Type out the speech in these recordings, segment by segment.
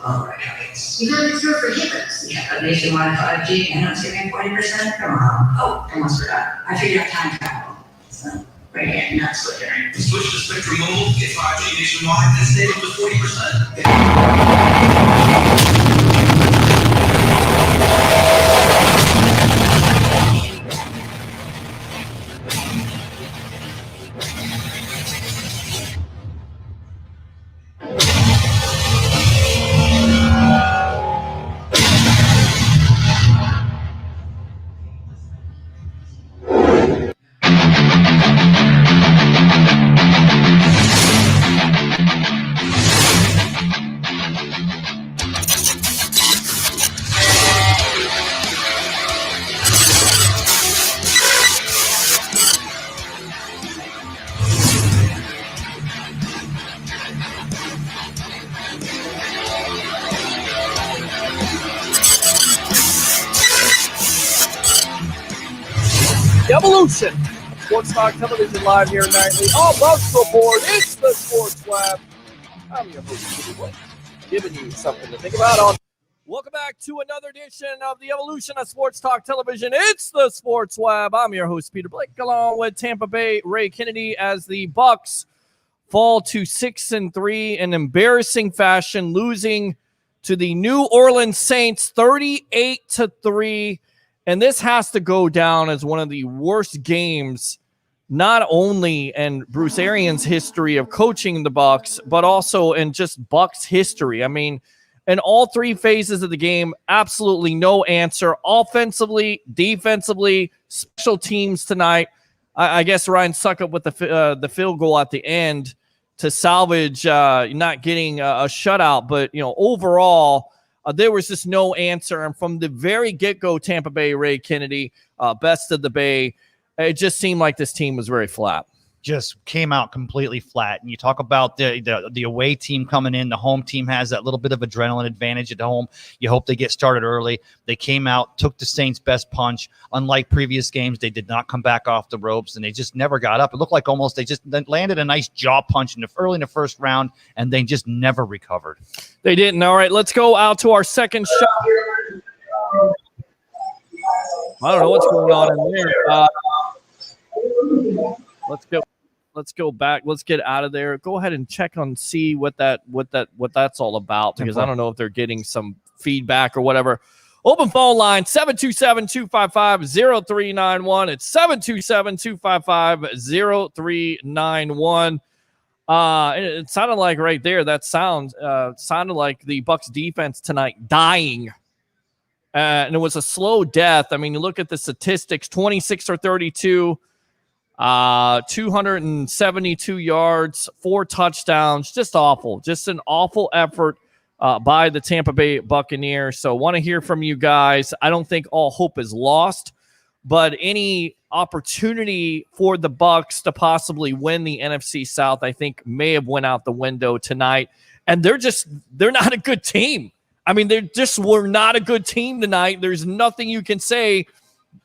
All right, guys. You had to throw for hippos. Yeah, a nationwide 5G and I'm saving 40%. Come on. Oh, I almost forgot. I figured out time travel. So, right here, not slicker. Switch to Spectrum Mobile, get 5G nationwide, and save up to 40%. Evolution. Sports Talk Television live here nightly. All Bucs report. It's the Sports Lab. I'm your host, Peter Blake, giving you something to think about. Welcome back to another edition of the Evolution of Sports Talk Television. It's the Sports Lab. I'm your host, Peter Blake, along with Tampa Bay Ray Kennedy, as the Bucs fall to 6-3 in embarrassing fashion, losing to the New Orleans Saints 38-3. And this has to go down as one of the worst games, not only in Bruce Arians' history of coaching the Bucs, but also in just Bucs history. I mean, in all three phases of the game, absolutely no answer. Offensively, defensively, special teams tonight. I guess Ryan Suckup with the field goal at the end to salvage not getting a shutout. But, overall, there was just no answer. And from the very get-go, Tampa Bay, Ray Kennedy, best of the Bay, it just seemed like this team was very flat. Just came out completely flat. And you talk about the away team coming in. The home team has that little bit of adrenaline advantage at home. You hope they get started early. They came out, took the Saints' best punch. Unlike previous games, they did not come back off the ropes, and they just never got up. It looked like almost they just landed a nice jaw punch early in the first round, and they just never recovered. They didn't. All right, let's go out to our second shot here. I don't know what's going on in there. Let's go back. Let's get out of there. Go ahead and check on see what that's all about, because I don't know if they're getting some feedback or whatever. Open phone line 727-255-0391. It's 727-255-0391. It sounded like right there that sounded like the Bucs defense tonight dying. And it was a slow death. I mean, you look at the statistics, 26 or 32. 272 yards, 4 touchdowns, just awful. Just an awful effort by the Tampa Bay Buccaneers. So want to hear from you guys. I don't think all hope is lost, but any opportunity for the Bucs to possibly win the NFC South, I think may have went out the window tonight. And they're not a good team. I mean, were not a good team tonight. There's nothing you can say.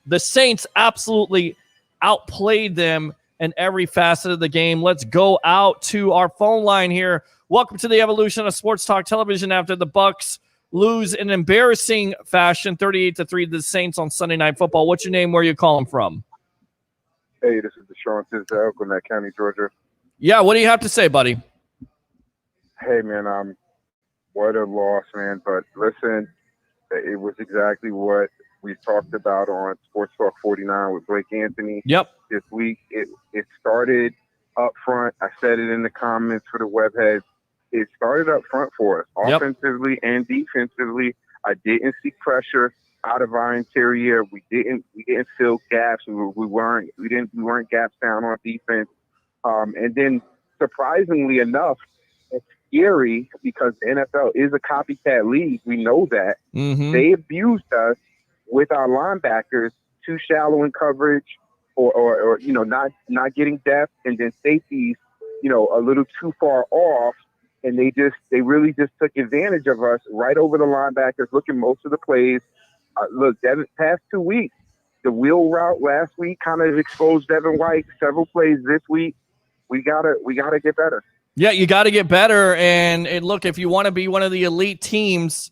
The Saints absolutely outplayed them in every facet of the game. Let's go out to our phone line here. Welcome to the Evolution of Sports Talk Television after the Bucs lose in embarrassing fashion 38-3 to the Saints on Sunday Night Football. What's your name? Where are you calling from? Hey, this is Deshaun Tisdale, Gwinnett County, Georgia. Yeah, what do you have to say, buddy? Hey, man, what a loss, man. But listen, it was exactly what we talked about on Sports Talk 49 with Blake Anthony. Yep. This week, it started up front. I said it in the comments for the webheads. It started up front for us, offensively and defensively. I didn't see pressure out of our interior. We didn't fill gaps. We weren't gaps down on defense. And then, surprisingly enough, it's scary because the NFL is a copycat league. We know that. Mm-hmm. They abused us with our linebackers too shallow in coverage or not getting depth, and then safeties, a little too far off, and they really just took advantage of us right over the linebackers, looking most of the plays. Look, past 2 weeks, the wheel route last week kind of exposed Devin White several plays this week. We gotta get better. Yeah, you got to get better. And look, if you want to be one of the elite teams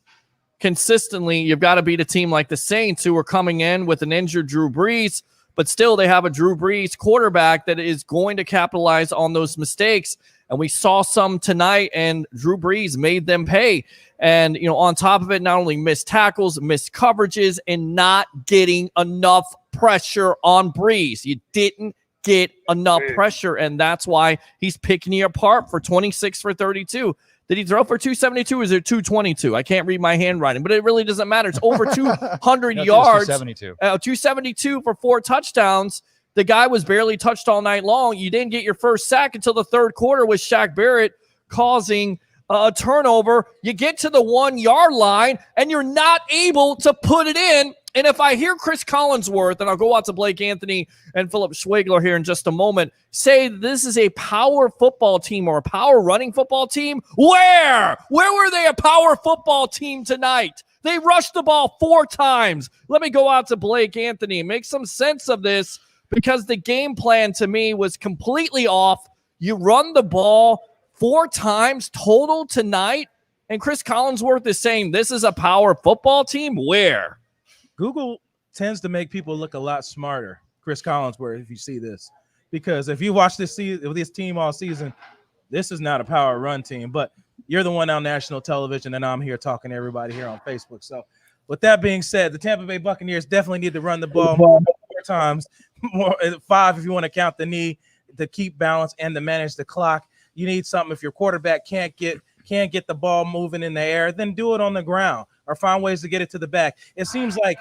consistently, you've got to beat a team like the Saints, who are coming in with an injured Drew Brees, but still they have a Drew Brees quarterback that is going to capitalize on those mistakes. And we saw some tonight, and Drew Brees made them pay. And, on top of it, not only missed tackles, missed coverages, and not getting enough pressure on Brees. You didn't get enough pressure, and that's why he's picking you apart for 26 for 32. Did he throw for 272 or is it 222? I can't read my handwriting, but it really doesn't matter. It's over 200 yards. 272 for 4 touchdowns. The guy was barely touched all night long. You didn't get your first sack until the third quarter with Shaq Barrett causing a turnover. You get to the 1 yard line and you're not able to put it in. And if I hear Chris Collinsworth, and I'll go out to Blake Anthony and Philip Schwegler here in just a moment, say this is a power football team or a power running football team, where were they a power football team tonight? They rushed the ball 4 times. Let me go out to Blake Anthony and make some sense of this, because the game plan to me was completely off. You run the ball 4 times total tonight, and Chris Collinsworth is saying this is a power football team? Where? Google tends to make people look a lot smarter, Chris Collinsworth, if you see this. Because if you watch this team all season, this is not a power run team. But you're the one on national television, and I'm here talking to everybody here on Facebook. So with that being said, the Tampa Bay Buccaneers definitely need to run the ball more times, 5 if you want to count the knee, to keep balance and to manage the clock. You need something. If your quarterback can't get the ball moving in the air, then do it on the ground or find ways to get it to the back. It seems like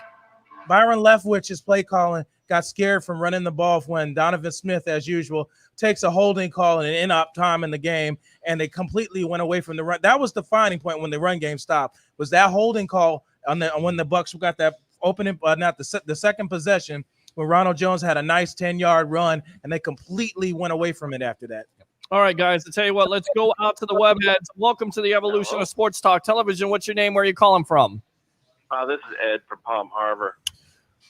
Byron Leftwich's play calling got scared from running the ball when Donovan Smith, as usual, takes a holding call and an in-up time in the game, and they completely went away from the run. That was the defining point when the run game stopped, was that holding call when the Bucs got that opening, the second possession, when Ronald Jones had a nice 10-yard run, and they completely went away from it after that. All right, guys, I tell you what, let's go out to the webheads. Welcome to the evolution of Sports Talk Television. What's your name? Where are you calling from? This is Ed from Palm Harbor.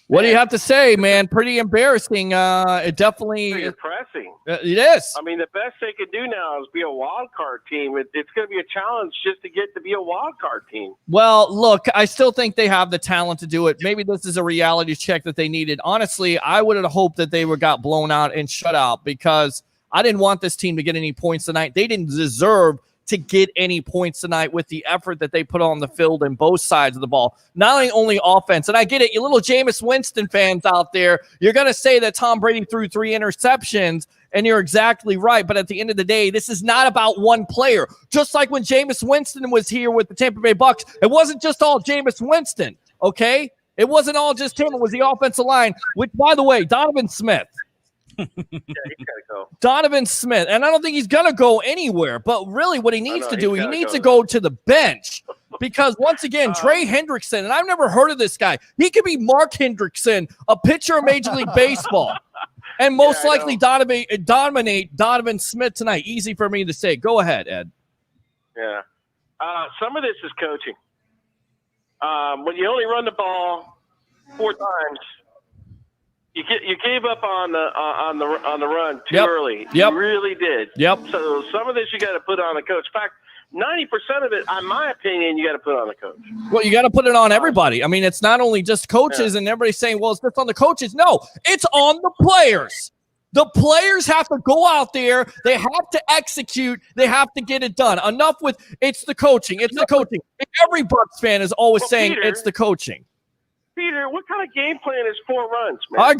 What do you have to say, man? Pretty embarrassing. It definitely Pretty depressing. It is. I mean, the best they could do now is be a wild card team. It's going to be a challenge just to get to be a wild card team. Well, look, I still think they have the talent to do it. Maybe this is a reality check that they needed. Honestly, I would have hoped that they got blown out and shut out, because I didn't want this team to get any points tonight. They didn't deserve to get any points tonight with the effort that they put on the field in both sides of the ball. Not only offense, and I get it, you little Jameis Winston fans out there, you're going to say that Tom Brady threw 3 interceptions, and you're exactly right. But at the end of the day, this is not about one player. Just like when Jameis Winston was here with the Tampa Bay Bucs, it wasn't just all Jameis Winston, okay? It wasn't all just him. It was the offensive line, which, by the way, Donovan Smith. Yeah, he's got to go. Donovan Smith, and I don't think he's going to go anywhere, but really what he needs to do, he needs to go to the bench, because once again, Trey Hendrickson, and I've never heard of this guy, he could be Mark Hendrickson, a pitcher of Major League Baseball, and most likely dominate Donovan Smith tonight. Easy for me to say. Go ahead, Ed. Yeah. Some of this is coaching. When you only run the ball 4 times, you gave up on the run too early. Yep. You really did. Yep. So some of this you got to put on the coach. In fact, 90% of it, in my opinion, you got to put on the coach. Well, you got to put it on everybody. I mean, it's not only just coaches, and everybody's saying, well, it's just on the coaches. No, it's on the players. The players have to go out there. They have to execute. They have to get it done. Enough with it's the coaching. It's the coaching. Every Bucs fan is always saying Peter, it's the coaching. Peter, what kind of game plan is 4 runs, man? I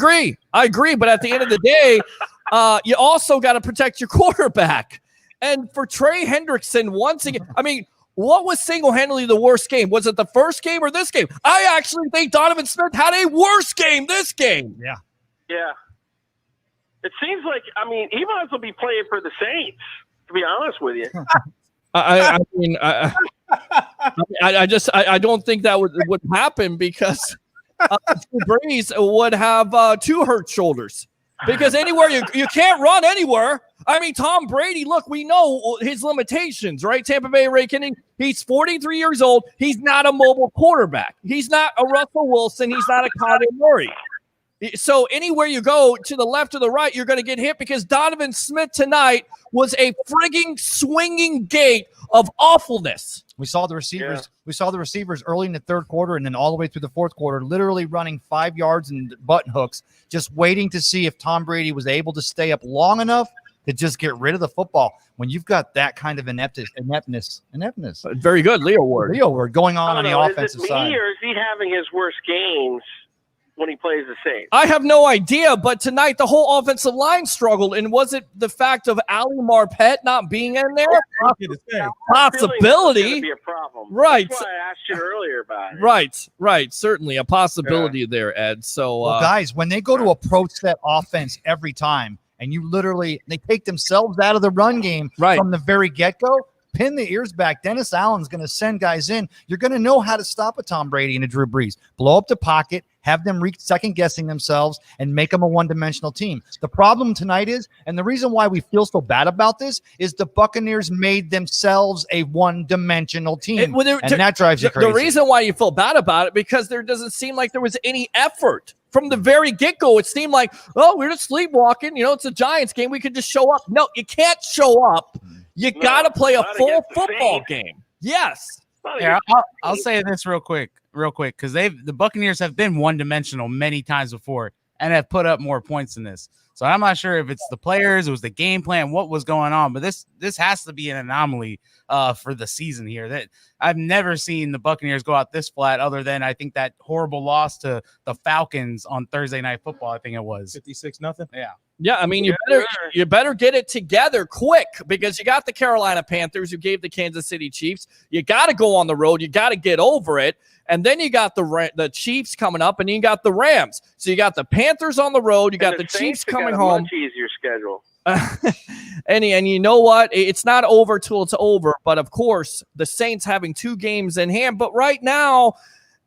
agree. But at the end of the day, you also got to protect your quarterback. And for Trey Hendrickson, once again, I mean, what was single-handedly the worst game? Was it the first game or this game? I actually think Donovan Smith had a worse game this game. Yeah. Yeah. It seems like, I mean, he might as well be playing for the Saints, to be honest with you. I mean, I don't think that would happen, because Breeze would have 2 hurt shoulders, because anywhere you can't run anywhere. I mean, Tom Brady, look, we know his limitations, right? Tampa Bay Rays, he's 43 years old. He's not a mobile quarterback. He's not a Russell Wilson. He's not a Kyler Murray. So anywhere you go, to the left or the right, you're going to get hit because Donovan Smith tonight was a frigging swinging gate of awfulness. We saw the receivers. Yeah. We saw the receivers early in the third quarter and then all the way through the fourth quarter, literally running 5 yards and button hooks, just waiting to see if Tom Brady was able to stay up long enough to just get rid of the football. When you've got that kind of ineptness. Very good, Leo Ward going on the offensive side. Is it me or is he having his worst games when he plays the Saints? I have no idea, but tonight the whole offensive line struggled. And was it the fact of Ali Marpet not being in there? Possibility. Be a problem. Right. That's why I asked you earlier about it. Right. Certainly a possibility there, Ed. So, guys, when they go to approach that offense every time, and they take themselves out of the run game from the very get-go, pin the ears back. Dennis Allen's going to send guys in. You're going to know how to stop a Tom Brady and a Drew Brees. Blow up the pocket, have them second-guessing themselves, and make them a one-dimensional team. The problem tonight is, and the reason why we feel so bad about this, is the Buccaneers made themselves a one-dimensional team, and that drives you crazy. The reason why you feel bad about it, because there doesn't seem like there was any effort. From the very get-go, it seemed like, we're just sleepwalking. It's a Giants game. We could just show up. No, you can't show up. You got to play a full football game. Yes. Yeah, I'll say this real quick, because the Buccaneers have been one-dimensional many times before and have put up more points than this. So I'm not sure if it's the players, it was the game plan, what was going on, but this has to be an anomaly for the season here. That I've never seen the Buccaneers go out this flat, other than I think that horrible loss to the Falcons on Thursday Night Football. I think it was 56-0. Yeah, I mean, you better get it together quick, because you got the Carolina Panthers who gave the Kansas City Chiefs. You got to go on the road. You got to get over it. And then you got the Chiefs coming up, and you got the Rams. So you got the Panthers on the road. You got the Chiefs coming home. Much easier schedule. and you know what? It's not over till it's over. But, of course, the Saints having 2 games in hand. But right now,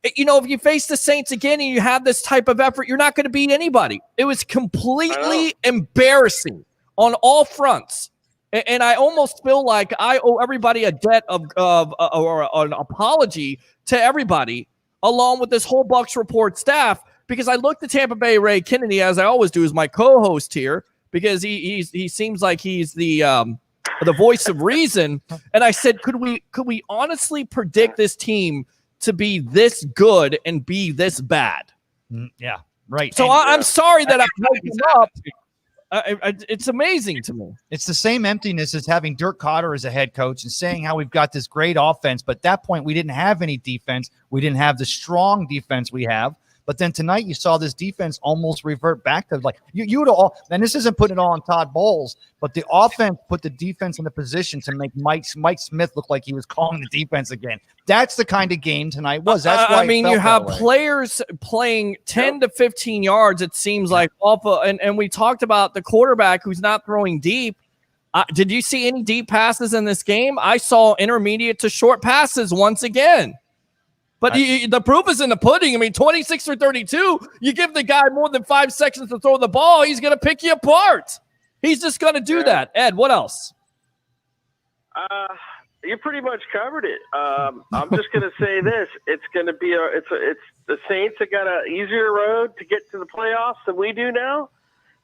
if you face the Saints again and you have this type of effort, you're not going to beat anybody. It was completely embarrassing on all fronts. And I almost feel like I owe everybody a debt or an apology to everybody, along with this whole Bucs Report staff, because I looked at Tampa Bay Ray Kennedy, as I always do, as my co-host here, because he seems like he's the voice of reason. And I said, could we honestly predict this team to be this good and be this bad? Yeah, right. So I'm sorry that I woke him up. It's amazing to me. It's the same emptiness as having Dirk Cotter as a head coach and saying how we've got this great offense, but at that point we didn't have any defense. We didn't have the strong defense we have. But then tonight you saw this defense almost revert back to like you would all. And this isn't putting it all on Todd Bowles, but the offense put the defense in the position to make Mike Smith look like he was calling the defense again. That's the kind of game tonight was. That's why you have players playing 10 to 15 yards. It seems like off of, and we talked about the quarterback who's not throwing deep. Did you see any deep passes in this game? I saw intermediate to short passes once again. But the proof is in the pudding. I mean, 26 or 32, you give the guy more than 5 seconds to throw the ball, he's going to pick you apart. He's just going to do that. Ed, what else? You pretty much covered it. I'm just going to say this. It's going to be it's the Saints have got an easier road to get to the playoffs than we do now.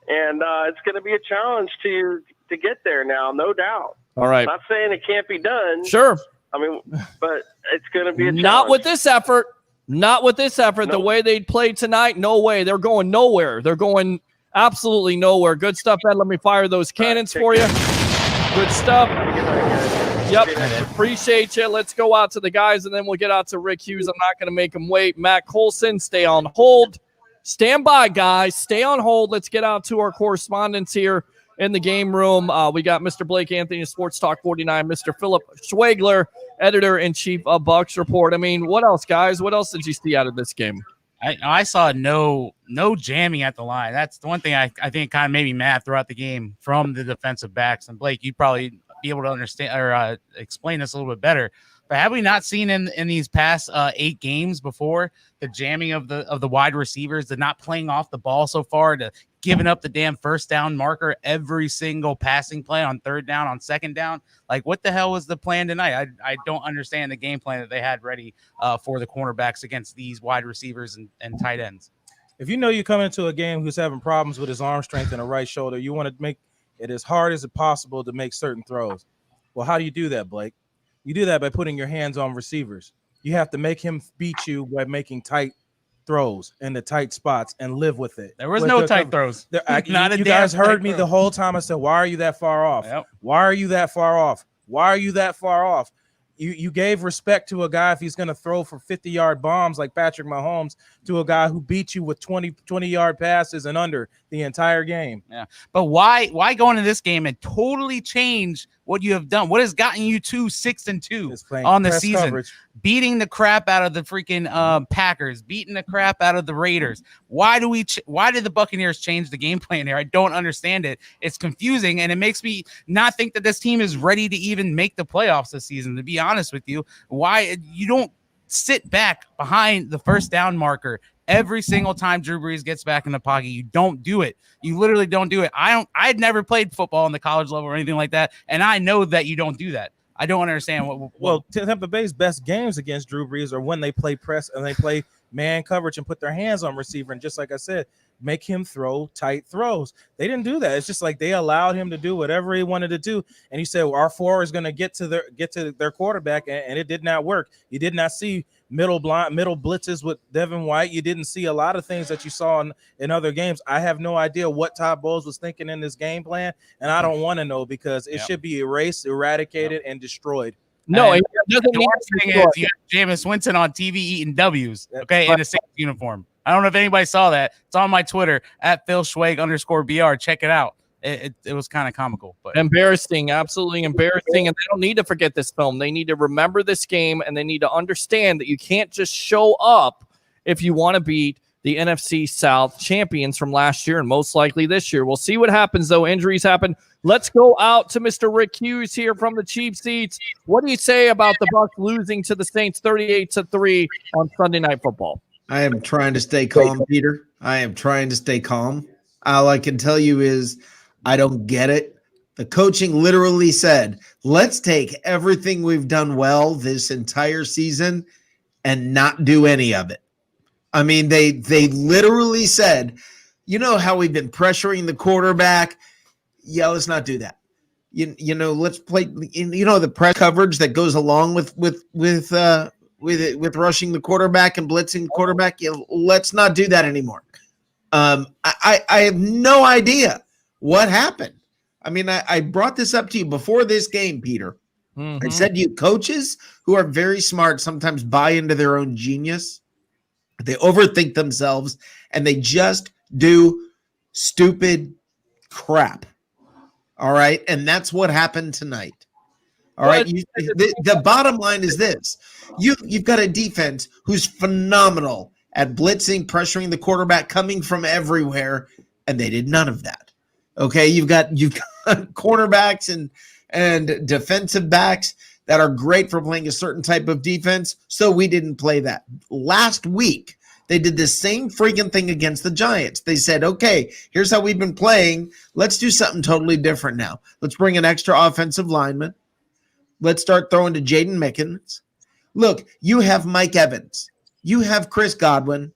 And it's going to be a challenge to get there now, no doubt. All right. I'm not saying it can't be done. Sure. I mean, but it's going to be a challenge. Not with this effort. Not with this effort. Nope. The way they played tonight, no way. They're going nowhere. They're going absolutely nowhere. Good stuff, Ed. Let me fire those cannons for you. Good stuff. Yep. Appreciate you. Let's go out to the guys, and then we'll get out to Rick Hughes. I'm not going to make him wait. Matt Colson, stay on hold. Stand by, guys. Stay on hold. Let's get out to our correspondents here in the game room. We got Mr. Blake Anthony of Sports Talk 49, Mr. Philip Schwegler, editor-in-chief of Bucs Report. I mean, what else, guys? What else did you see out of this game? I saw no jamming at the line. That's the one thing I think kind of made me mad throughout the game from the defensive backs. And Blake, you'd probably be able to understand or explain this a little bit better. But have we not seen in these past 8 games before the jamming of the wide receivers, the not playing off the ball so far, to giving up the damn first down marker every single passing play on third down, on second down? Like, what the hell was the plan tonight? I don't understand the game plan that they had ready for the cornerbacks against these wide receivers and tight ends. If you know you come into a game who's having problems with his arm strength and a right shoulder, you want to make it as hard as possible to make certain throws. Well, how do you do that, Blake? You do that by putting your hands on receivers. You have to make him beat you by making tight throws in the tight spots and live with it. There was no tight throws. You guys heard me the whole time. I said, why are you that far off? Yep. Why are you that far off? Why are you that far off? You gave respect to a guy if he's going to throw for 50-yard bombs like Patrick Mahomes to a guy who beat you with 20-yard passes and under the entire game. Yeah. But why go into this game and totally change what you have done? What has gotten you to 6-2 on the season? Coverage. Beating the crap out of the freaking Packers, beating the crap out of the Raiders. Why did the Buccaneers change the game plan here? I don't understand it. It's confusing, and it makes me not think that this team is ready to even make the playoffs this season, to be honest with you. Why you don't sit back behind the first down marker every single time Drew Brees gets back in the pocket? You don't do it. You literally don't do it. I'd never played football on the college level or anything like that, and I know that you don't do that. I don't understand Well, Tampa Bay's best games against Drew Brees are when they play press and they play man coverage and put their hands on receiver. And just like I said, make him throw tight throws. They didn't do that. It's just like they allowed him to do whatever he wanted to do. And he said, well, our four is going to get to their quarterback, and it did not work. You did not see middle blitzes with Devin White. You didn't see a lot of things that you saw in other games. I have no idea what Todd Bowles was thinking in this game plan, and I don't want to know because it should be erased, eradicated, and destroyed. No, and it doesn't the mean worst thing is you have Jameis Winston on TV eating W's, okay, in a Saints uniform. I don't know if anybody saw that. It's on my Twitter at @PhilSchweig_BR. Check it out. It was kind of comical, but embarrassing, absolutely embarrassing. And they don't need to forget this film. They need to remember this game, and they need to understand that you can't just show up if you want to beat the NFC South champions from last year and most likely this year. We'll see what happens, though. Injuries happen. Let's go out to Mr. Rick Hughes here from the cheap seats. What do you say about the Bucs losing to the Saints 38-3 on Sunday Night Football? I am trying to stay calm, Peter. I am trying to stay calm. All I can tell you is I don't get it. The coaching literally said, let's take everything we've done well this entire season and not do any of it. I mean, they literally said, you know how we've been pressuring the quarterback? Yeah, let's not do that. You know, let's play, the press coverage that goes along with rushing the quarterback and blitzing the quarterback. Let's not do that anymore. I have no idea what happened. I mean, I brought this up to you before this game, Peter. Mm-hmm. I said to you, coaches who are very smart sometimes buy into their own genius. They overthink themselves, and they just do stupid crap. All right? And that's what happened tonight. All right? The bottom line is this. You've got a defense who's phenomenal at blitzing, pressuring the quarterback, coming from everywhere, and they did none of that. Okay? You've got cornerbacks and defensive backs that are great for playing a certain type of defense, so we didn't play that. Last week, they did the same freaking thing against the Giants. They said, okay, here's how we've been playing. Let's do something totally different now. Let's bring an extra offensive lineman. Let's start throwing to Jaden Mickens. Look, you have Mike Evans. You have Chris Godwin.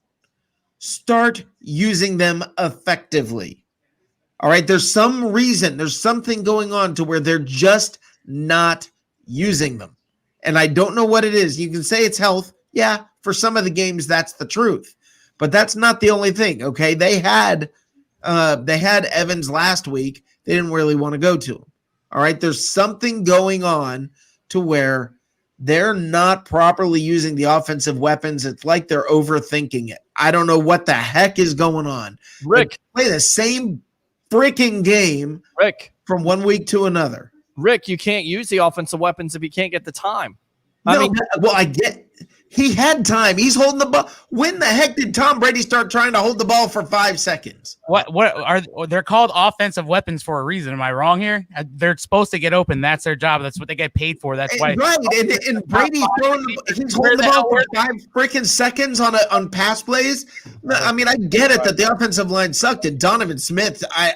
Start using them effectively. All right, there's some reason, there's something going on to where they're just not using them. And I don't know what it is. You can say it's health. Yeah, for some of the games, that's the truth. But that's not the only thing, okay? They had Evans last week. They didn't really want to go to him. All right, there's something going on to where they're not properly using the offensive weapons. It's like they're overthinking it. I don't know what the heck is going on. Rick, they play the same freaking game, Rick, from one week to another. Rick, you can't use the offensive weapons if you can't get the time. I get he had time. He's holding the ball. When the heck did Tom Brady start trying to hold the ball for 5 seconds? What they're called offensive weapons for a reason? Am I wrong here? They're supposed to get open. That's their job. That's what they get paid for. That's why. Right. And Brady's he's holding the ball for 5 freaking seconds on pass plays. I mean, I get it that the offensive line sucked. And Donovan Smith, I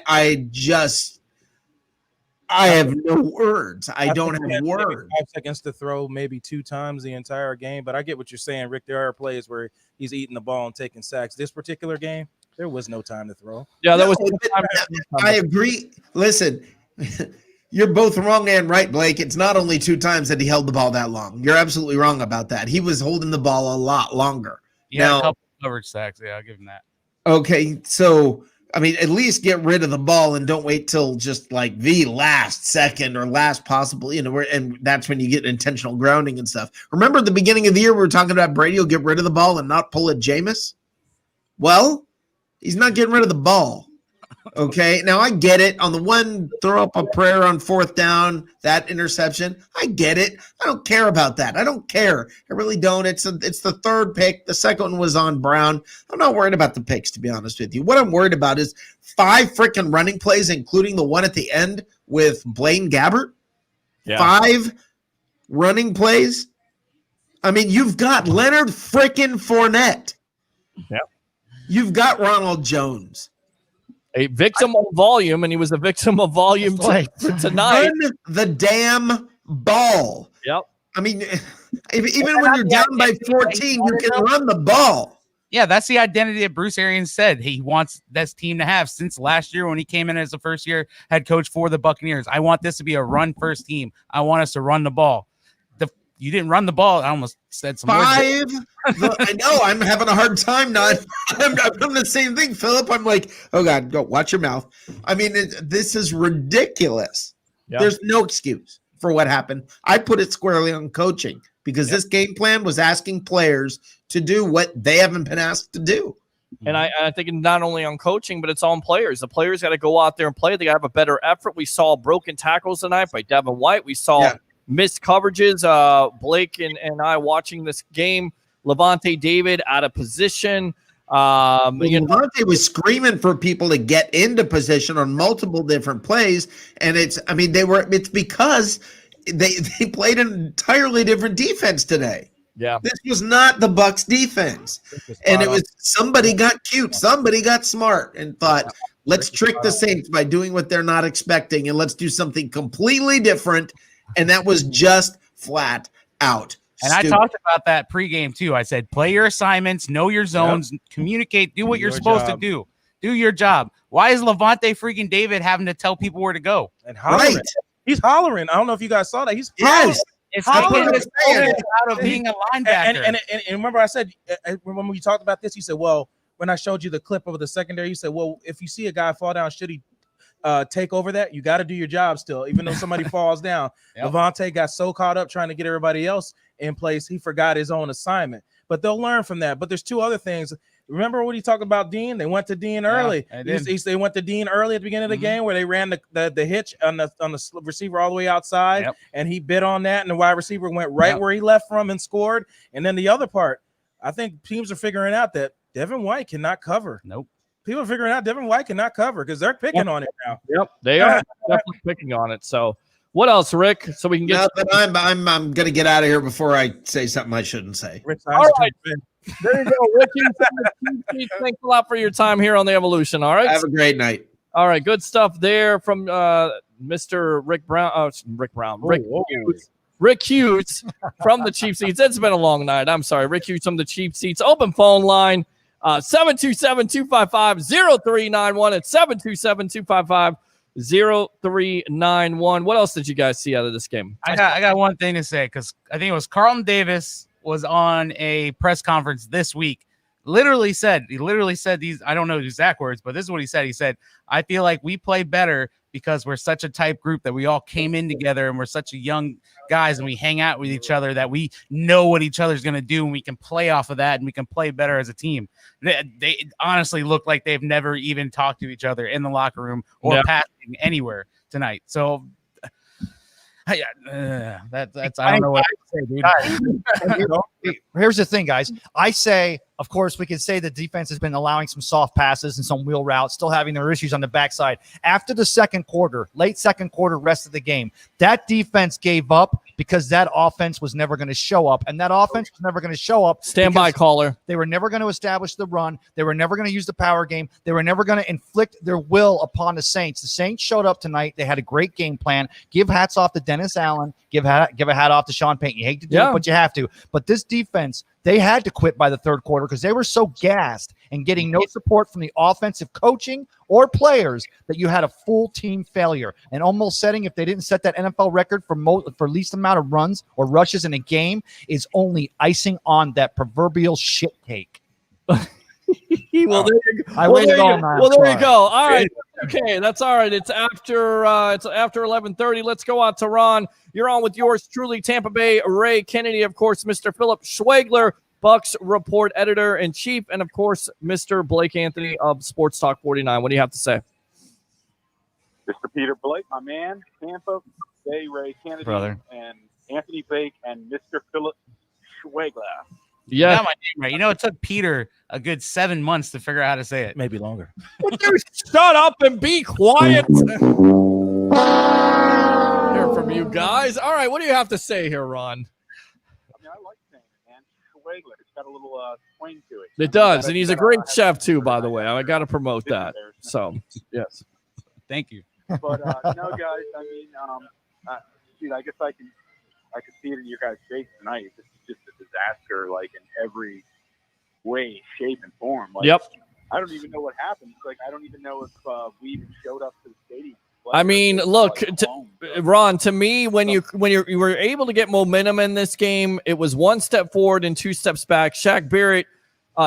have no words. I don't have words. 5 seconds to throw, maybe 2 times the entire game. But I get what you're saying, Rick. There are plays where he's eating the ball and taking sacks. This particular game, There was no time to throw. Yeah, that was. I agree. Listen, you're both wrong and right, Blake. It's not only 2 times that he held the ball that long. You're absolutely wrong about that. He was holding the ball a lot longer. Yeah, Now, a couple coverage sacks. Yeah, I'll give him that. okay, so I mean, at least get rid of the ball and don't wait till just like the last second or last possible, and that's when you get intentional grounding and stuff. Remember at the beginning of the year, we were talking about Brady will get rid of the ball and not pull at Jameis? Well, he's not getting rid of the ball. Okay, now I get it. On the one, throw up a prayer on 4th down, that interception. I get it. I don't care about that. I don't care. I really don't. It's the 3rd pick. The second one was on Brown. I'm not worried about the picks, to be honest with you. What I'm worried about is 5 freaking running plays, including the one at the end with Blaine Gabbert. Yeah. 5 running plays. I mean, you've got Leonard freaking Fournette. Yep. You've got Ronald Jones. A victim of volume, and he was a victim of volume tonight. Run the damn ball. Yep. I mean, even when you're down by 14, you can run the ball. Yeah, that's the identity that Bruce Arians said he wants this team to have since last year when he came in as the first-year head coach for the Buccaneers. I want this to be a run-first team. I want us to run the ball. You didn't run the ball. I almost said some 5. I know. I'm having a hard time not. I'm doing the same thing, Philip. I'm like, oh, God, go watch your mouth. I mean, this is ridiculous. Yeah. There's no excuse for what happened. I put it squarely on coaching because this game plan was asking players to do what they haven't been asked to do. And I think not only on coaching, but it's on players. The players got to go out there and play. They got to have a better effort. We saw broken tackles tonight by Devin White. We saw missed coverages. Blake and I watching this game. Levante David out of position. Levante was screaming for people to get into position on multiple different plays, and it's because they played an entirely different defense today. Yeah, this was not the Bucs defense, and it was somebody got cute, somebody got smart, and thought, let's trick the Saints by doing what they're not expecting, and let's do something completely different. And that was just flat out And stupid. I talked about that pregame too. I said, play your assignments, know your zones, communicate, do what you're supposed to do. Do your job. Why is Levante freaking David having to tell people where to go? And hollering. Right. He's hollering. I don't know if you guys saw that. He's hollering. Yes. It's Hollering taking is this out of being a linebacker. And remember, I said when we talked about this, you said, well, when I showed you the clip of the secondary, you said, well, if you see a guy fall down, should he take over that? You got to do your job still, even though somebody falls down. Levante got so caught up trying to get everybody else in place, he forgot his own assignment. But they'll learn from that. But there's 2 other things. Remember when he talked about Dean? They went to Dean early. They went to Dean early at the beginning of the game where they ran the hitch on the receiver all the way outside, and he bit on that, and the wide receiver went right where he left from and scored. And then the other part, I think teams are figuring out that Devin White cannot cover. Nope. People are figuring out Devin White cannot cover because they're picking on it now. Yep, they are definitely picking on it. So, what else, Rick? So we can get. I'm going to get out of here before I say something I shouldn't say. All right, there you go, Rick. Thanks a lot for your time here on the Evolution. All right, have a great night. All right, good stuff there from Mr. Rick Brown. Rick Hughes from the Cheap Seats. It's been a long night. I'm sorry, Rick Hughes from the Cheap Seats. Open phone line. 727-255-0391. It's 727-255-0391. What else did you guys see out of this game? I got one thing to say because I think it was Carlton Davis was on a press conference this week. He literally said these, I don't know the exact words, but this is what he said. He said, I feel like we play better because we're such a tight group that we all came in together and we're such a young guys and we hang out with each other that we know what each other's going to do and we can play off of that and we can play better as a team. They honestly look like they've never even talked to each other in the locker room or passing anywhere tonight. So that's I don't know what to say, dude. Here's the thing, guys. I say, of course, we can say the defense has been allowing some soft passes and some wheel routes, still having their issues on the backside. After the second quarter, late second quarter, rest of the game, that defense gave up because that offense was never going to show up. And that offense was never going to show up. Stand by, caller. They were never going to establish the run. They were never going to use the power game. They were never going to inflict their will upon the Saints. The Saints showed up tonight. They had a great game plan. Give hats off to Dennis Allen. Give a hat off to Sean Payton. You hate to do it, but you have to. But this defense They had to quit by the third quarter because they were so gassed and getting no support from the offensive coaching or players that you had a full team failure. And almost setting, if they didn't set that NFL record for least amount of runs or rushes in a game, is only icing on that proverbial shit cake. Well, there you go. I laid it all, man. Well, there you Sorry. go. All right. Okay, that's all right. It's after 11:30. Let's go out to Ron. You're on with yours truly, Tampa Bay Ray Kennedy, of course, Mr. Philip Schwegler, Bucs report editor in chief, and of course, Mr. Blake Anthony of Sports Talk 49. What do you have to say? Mr. Peter Blake, my man, Tampa Bay Ray Kennedy, Brother. and Anthony Bake, and Mr. Philip Schwegler. Yeah. Got my name right. You know, it took Peter a good 7 months to figure out how to say it. Maybe longer. Shut up and be quiet. Hear from you guys. All right, what do you have to say here, Ron? I mean, I like saying it, man. Schwegler. It's got a little swing to it. It does, and he's a great chef too, by the way. I got to promote that. So, yes. Thank you. But no, guys. I mean, dude, I guess I can see it in your guys' face tonight. This is just a disaster, like in every way, shape, and form. Like, Yep. I don't even know what happened. Like, I don't even know if we even showed up to the stadium. I mean, look, Ron. To me, when you were able to get momentum in this game, it was one step forward and two steps back. Shaq Barrett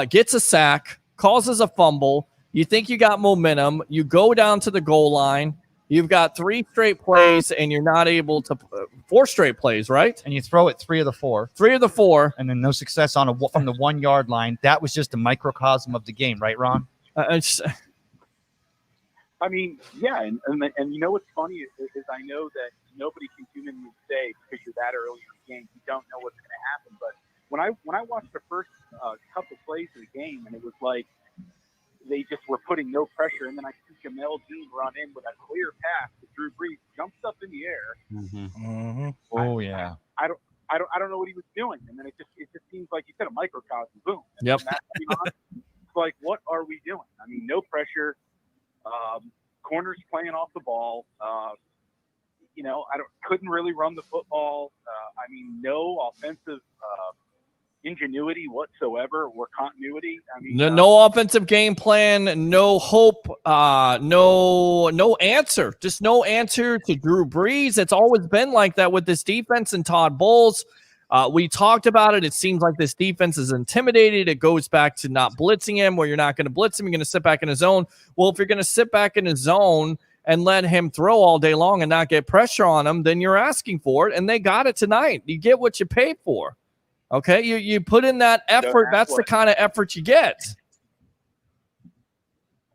gets a sack, causes a fumble. You think you got momentum. You go down to the goal line. You've got 3 straight plays, and you're not able to 4 straight plays, right? And you throw it 3 of the 4. 3 of the 4, and then no success from the 1 yard line. That was just a microcosm of the game, right, Ron? I mean, yeah, and you know what's funny is I know that nobody can tune in and say because you're that early in the game, you don't know what's going to happen. But when I watched the first couple plays of the game, and it was like they just were putting no pressure, and then I see Jamel Dean run in with a clear pass to Drew Brees, jumps up in the air. Oh yeah. I don't know what he was doing, and then it just seems like you said a microcosm, boom. And Yep. It's like, what are we doing? I mean, no pressure. Corners playing off the ball. Couldn't really run the football. I mean, no offensive ingenuity whatsoever or continuity. I mean, no offensive game plan, no hope, no answer. Just no answer to Drew Brees. It's always been like that with this defense and Todd Bowles. We talked about it. It seems like this defense is intimidated. It goes back to not blitzing him, where you're not going to blitz him. You're going to sit back in his zone. Well, if you're going to sit back in his zone and let him throw all day long and not get pressure on him, then you're asking for it, and they got it tonight. You get what you pay for. Okay, you put in that effort. That's the kind of effort you get.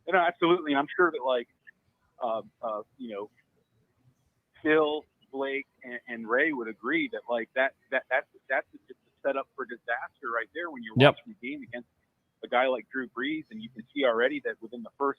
No, absolutely. I'm sure that Phil, Blake, and Ray would agree that that's just a setup for disaster right there when you're watching the game against a guy like Drew Brees, and you can see already that within the first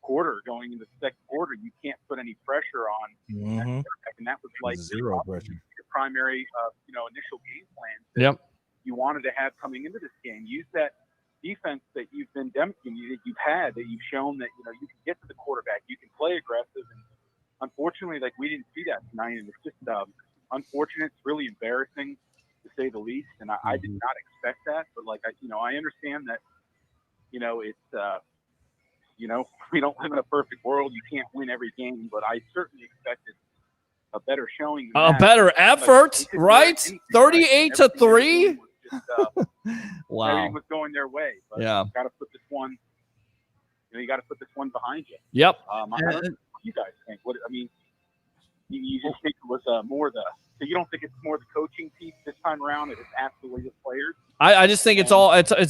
quarter, going into the second quarter, you can't put any pressure on. And that was like zero pressure. Your primary, initial game plan. Yep. You wanted to have coming into this game. Use that defense that you've been demonstrating, that you've had, that you've shown that you can get to the quarterback, you can play aggressive, and unfortunately, we didn't see that tonight, and it's just unfortunate. It's really embarrassing to say the least, and I did not expect that. But I understand that it's we don't live in a perfect world. You can't win every game, but I certainly expected a better showing. A better effort, right? 38-3. Wow. Everything was going their way. But Yeah. got to put this one. You got to put this one behind you. Yep. I don't know what you guys think. You just think it was more the. So you don't think it's more the coaching piece this time around? It's absolutely the players. I just think it's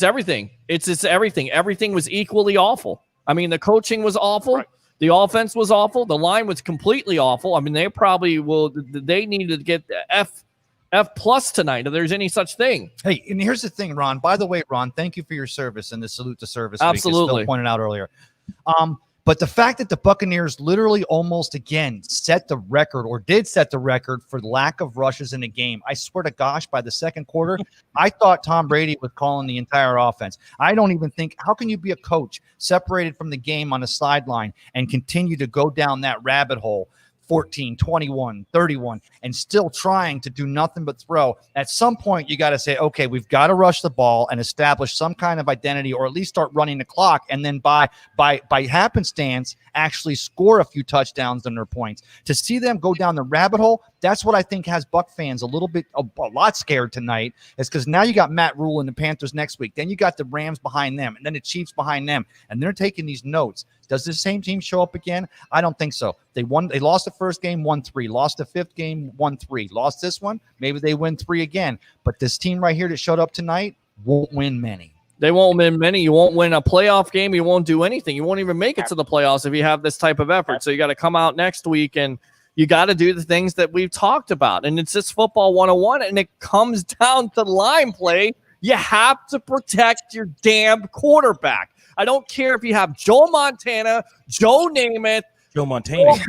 everything. It's everything. Everything was equally awful. I mean, the coaching was awful. Right. The offense was awful. The line was completely awful. I mean, they probably will. They needed to get F plus tonight, if there's any such thing. Hey, and here's the thing, Ron. By the way, Ron, thank you for your service and the salute to service. Absolutely. Week, as Phil pointed out earlier. But the fact that the Buccaneers literally almost again set the record, or did set the record, for lack of rushes in a game. I swear to gosh, by the second quarter, I thought Tom Brady was calling the entire offense. I don't even think, how can you be a coach separated from the game on a sideline and continue to go down that rabbit hole 14, 21, 31, and still trying to do nothing but throw. At some point, you got to say, okay, we've got to rush the ball and establish some kind of identity, or at least start running the clock, and then by happenstance, actually score a few touchdowns and their points. To see them go down the rabbit hole, that's what I think has Buck fans a lot scared tonight, is because now you got Matt Rule and the Panthers next week. Then you got the Rams behind them, and then the Chiefs behind them, and they're taking these notes. Does the same team show up again? I don't think so. They lost the first game, 1-3. Lost the fifth game, 1-3. Lost this one, maybe they win 3 again. But this team right here that showed up tonight won't win many. They won't win many. You won't win a playoff game. You won't do anything. You won't even make it to the playoffs if you have this type of effort. So you got to come out next week and you got to do the things that we've talked about. And it's just football 101, and it comes down to line play. You have to protect your damn quarterback. I don't care if you have Joe Montana, Joe Namath, Joe Montana. It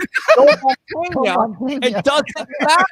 doesn't matter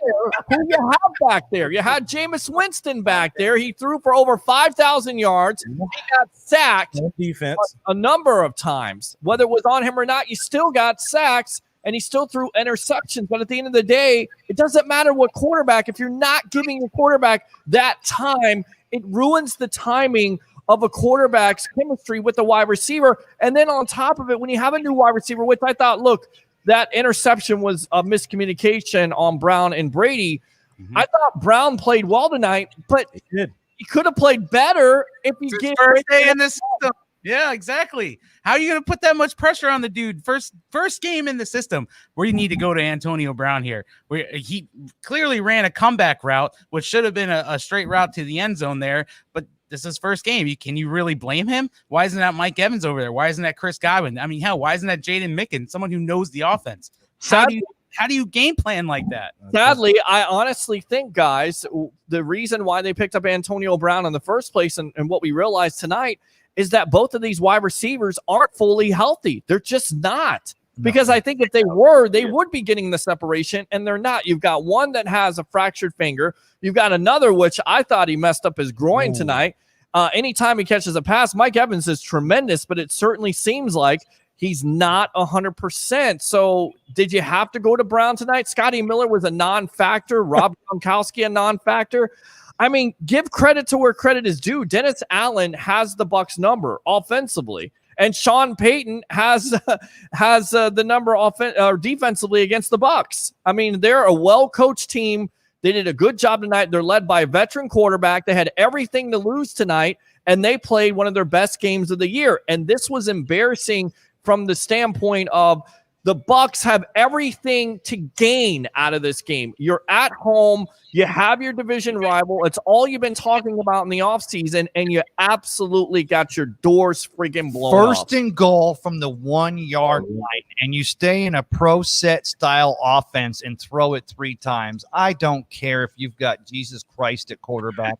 who you have back there. You had Jameis Winston back there. He threw for over 5,000 yards. He got sacked Defense. a number of times. Whether it was on him or not, you still got sacks, and he still threw interceptions. But at the end of the day, it doesn't matter what quarterback. If you're not giving your quarterback that time, it ruins the timing of a quarterback's chemistry with the wide receiver. And then on top of it, when you have a new wide receiver, which I thought, look, that interception was a miscommunication on Brown and Brady. Mm-hmm. I thought Brown played well tonight, but he could have played better if he gave first day in this system. Yeah, exactly. How are you going to put that much pressure on the dude? First game in the system. Where you need to go to Antonio Brown here, where he clearly ran a comeback route, which should have been a straight route to the end zone there, but this is first game. Can you really blame him? Why isn't that Mike Evans over there? Why isn't that Chris Godwin? I mean, hell, why isn't that Jaden Mickens, someone who knows the offense? How do you game plan like that? Sadly, I honestly think, guys, the reason why they picked up Antonio Brown in the first place and what we realized tonight is that both of these wide receivers aren't fully healthy. They're just not. Because I think if they were, they would be getting the separation, and they're not. You've got one that has a fractured finger. You've got another, which I thought he messed up his groin tonight. Anytime he catches a pass, Mike Evans is tremendous, but it certainly seems like he's not 100%. So did you have to go to Brown tonight? Scotty Miller was a non-factor. Rob Gronkowski, a non-factor. I mean, give credit to where credit is due. Dennis Allen has the Bucs number offensively. And Sean Payton has the number defensively against the Bucs. I mean, they're a well-coached team. They did a good job tonight. They're led by a veteran quarterback. They had everything to lose tonight, and they played one of their best games of the year. And this was embarrassing from the standpoint of the Bucs have everything to gain out of this game. You're at home. You have your division rival. It's all you've been talking about in the offseason, and you absolutely got your doors freaking blown First off. and goal from the 1 yard line, and you stay in a pro set style offense and throw it 3 times. I don't care if you've got Jesus Christ at quarterback.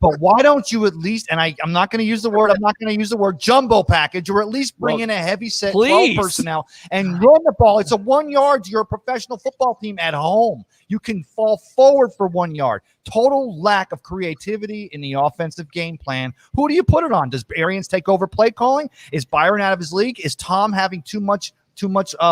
But why don't you at least, and I'm not going to use the word jumbo package, or at least bring in a heavy set 12 personnel and run the ball. It's a 1 yard. You're a professional football team at home. You can fall forward for 1 yard. Total lack of creativity in the offensive game plan. Who do you put it on? Does Arians take over play calling? Is Byron out of his league? Is Tom having too much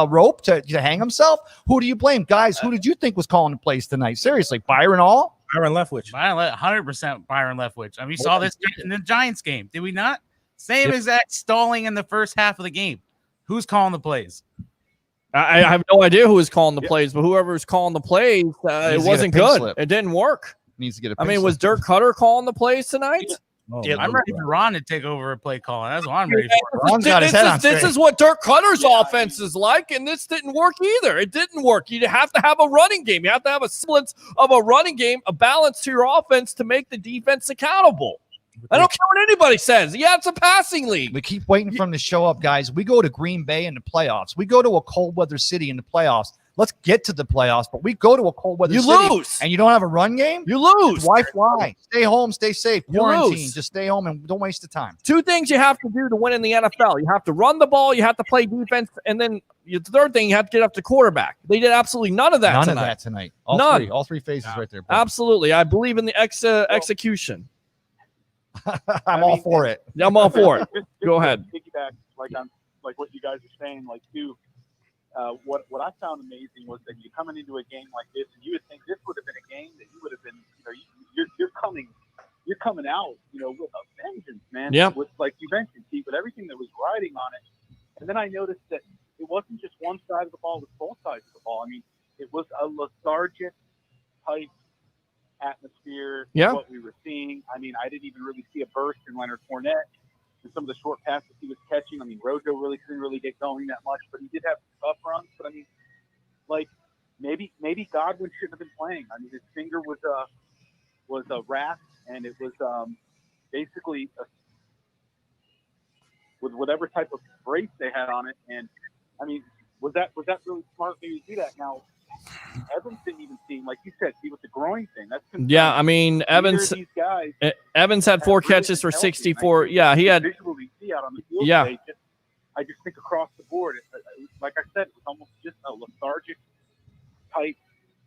rope to hang himself? Who do you blame? Guys, who did you think was calling the plays tonight? Seriously, Byron all? Byron Leftwich. 100% Byron Leftwich. I mean, we saw this in the Giants game, did we not? Same exact stalling in the first half of the game. Who's calling the plays? I have no idea who was calling the plays, but whoever was calling the plays, it wasn't good. Slip. It didn't work. Needs to get a I mean, was Dirk Cutter calling the plays tonight? I'm ready for Ron to take over a play calling. That's what I'm ready for. Ron's got his head on straight. This is what Dirk Cutter's offense is like, and this didn't work either. It didn't work. You have to have a running game. You have to have a semblance of a running game, a balance to your offense to make the defense accountable. I don't care what anybody says. Yeah, it's a passing league. We keep waiting for him to show up, guys. We go to Green Bay in the playoffs. We go to a cold weather city in the playoffs. Let's get to the playoffs, but we go to a cold weather city. You lose. And you don't have a run game? You lose. Why fly? Stay home, stay safe. Quarantine. lose. Just stay home and don't waste the time. 2 things you have to do to win in the NFL. You have to run the ball, you have to play defense, and then the third thing, you have to get up to quarterback. They did absolutely none of that tonight. All three phases right there. Bro. Absolutely. I believe in the execution. I'm all for it. I'm all for it. Go ahead. Piggyback, like what you guys are saying, like too. what I found amazing was that you're coming into a game like this, and you would think this would have been a game that you would have been, you're coming out, with a vengeance, man. Yep. With, like you mentioned, Pete, with everything that was riding on it. And then I noticed that it wasn't just one side of the ball; it was both sides of the ball. I mean, it was a lethargic type atmosphere. Yeah. What we were seeing. I mean, I didn't even really see a burst in Leonard Fournette. And some of the short passes he was catching. I mean, Rojo really couldn't really get going that much, but he did have some tough runs. But I mean, like maybe Godwin shouldn't have been playing. I mean, his finger was a wrap, and it was basically with whatever type of brace they had on it. And I mean, was that really smart maybe to do that? Now, Evans didn't even seem, like you said, see, with the groin thing. That's concerning. Yeah, I mean, Evans. These guys Evans had 4 catches for 64. Yeah, he had. Visually see out on the field. Yeah. Today, I just think across the board, like I said, it was almost just a lethargic type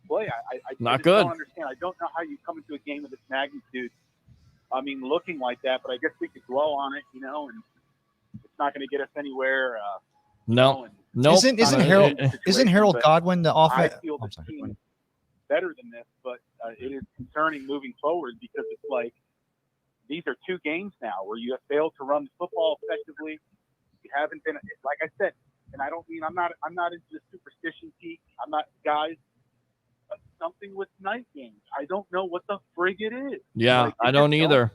play. I Not just good. don't understand. I don't know how you come into a game of this magnitude. I mean, looking like that, but I guess we could dwell on it, and it's not going to get us anywhere. No. Isn't Harold Godwin the offense? I feel the team better than this, but it is concerning moving forward because it's like these are 2 games now where you have failed to run the football effectively. You haven't been, like I said, and I don't mean I'm not into the superstition peak. I'm not, guys. Something with night games. I don't know what the frig it is. Yeah, like, I don't either.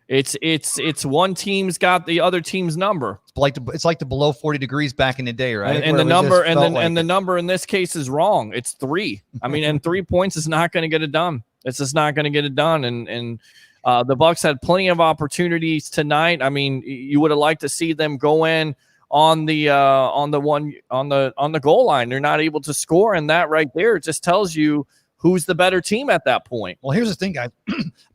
It's one team's got the other team's number. It's like the below 40 degrees back in the day, right? And the number the number in this case is wrong. It's 3. I mean, and 3 points is not going to get it done. It's just not going to get it done. And the Bucs had plenty of opportunities tonight. I mean, you would have liked to see them go in on the goal line. They're not able to score, and that right there just tells you who's the better team at that point. Well, here's the thing, guys.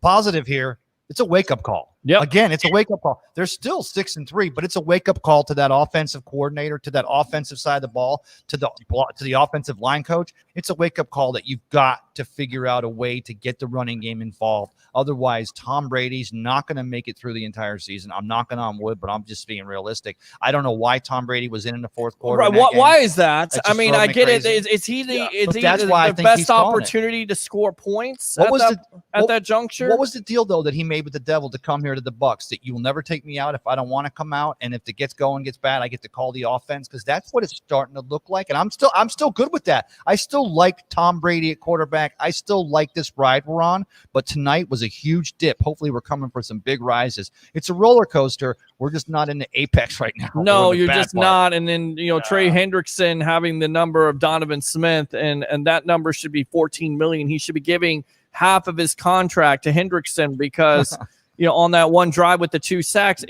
Positive here. It's a wake-up call. Yep. Again, it's a wake-up call. They're still 6-3, but it's a wake-up call to that offensive coordinator, to that offensive side of the ball, to the offensive line coach. It's a wake-up call that you've got to figure out a way to get the running game involved. Otherwise, Tom Brady's not going to make it through the entire season. I'm knocking on wood, but I'm just being realistic. I don't know why Tom Brady was in the fourth quarter. Right. Why is that? I mean, I get it. Is he the best opportunity to score points at that juncture? What was the deal, though, that he made with the devil to come here to the Bucs? That you will never take me out if I don't want to come out, and if it gets bad, I get to call the offense, because that's what it's starting to look like. And I'm still good with that. I still like Tom Brady at quarterback. I still like this ride we're on, but tonight was a huge dip. Hopefully we're coming for some big rises. It's a roller coaster. We're just not in the apex right now. No, you're just not. And then, Trey Hendrickson having the number of Donovan Smith, and that number should be $14 million. He should be giving half of his contract to Hendrickson because, on that one drive with the 2 sacks,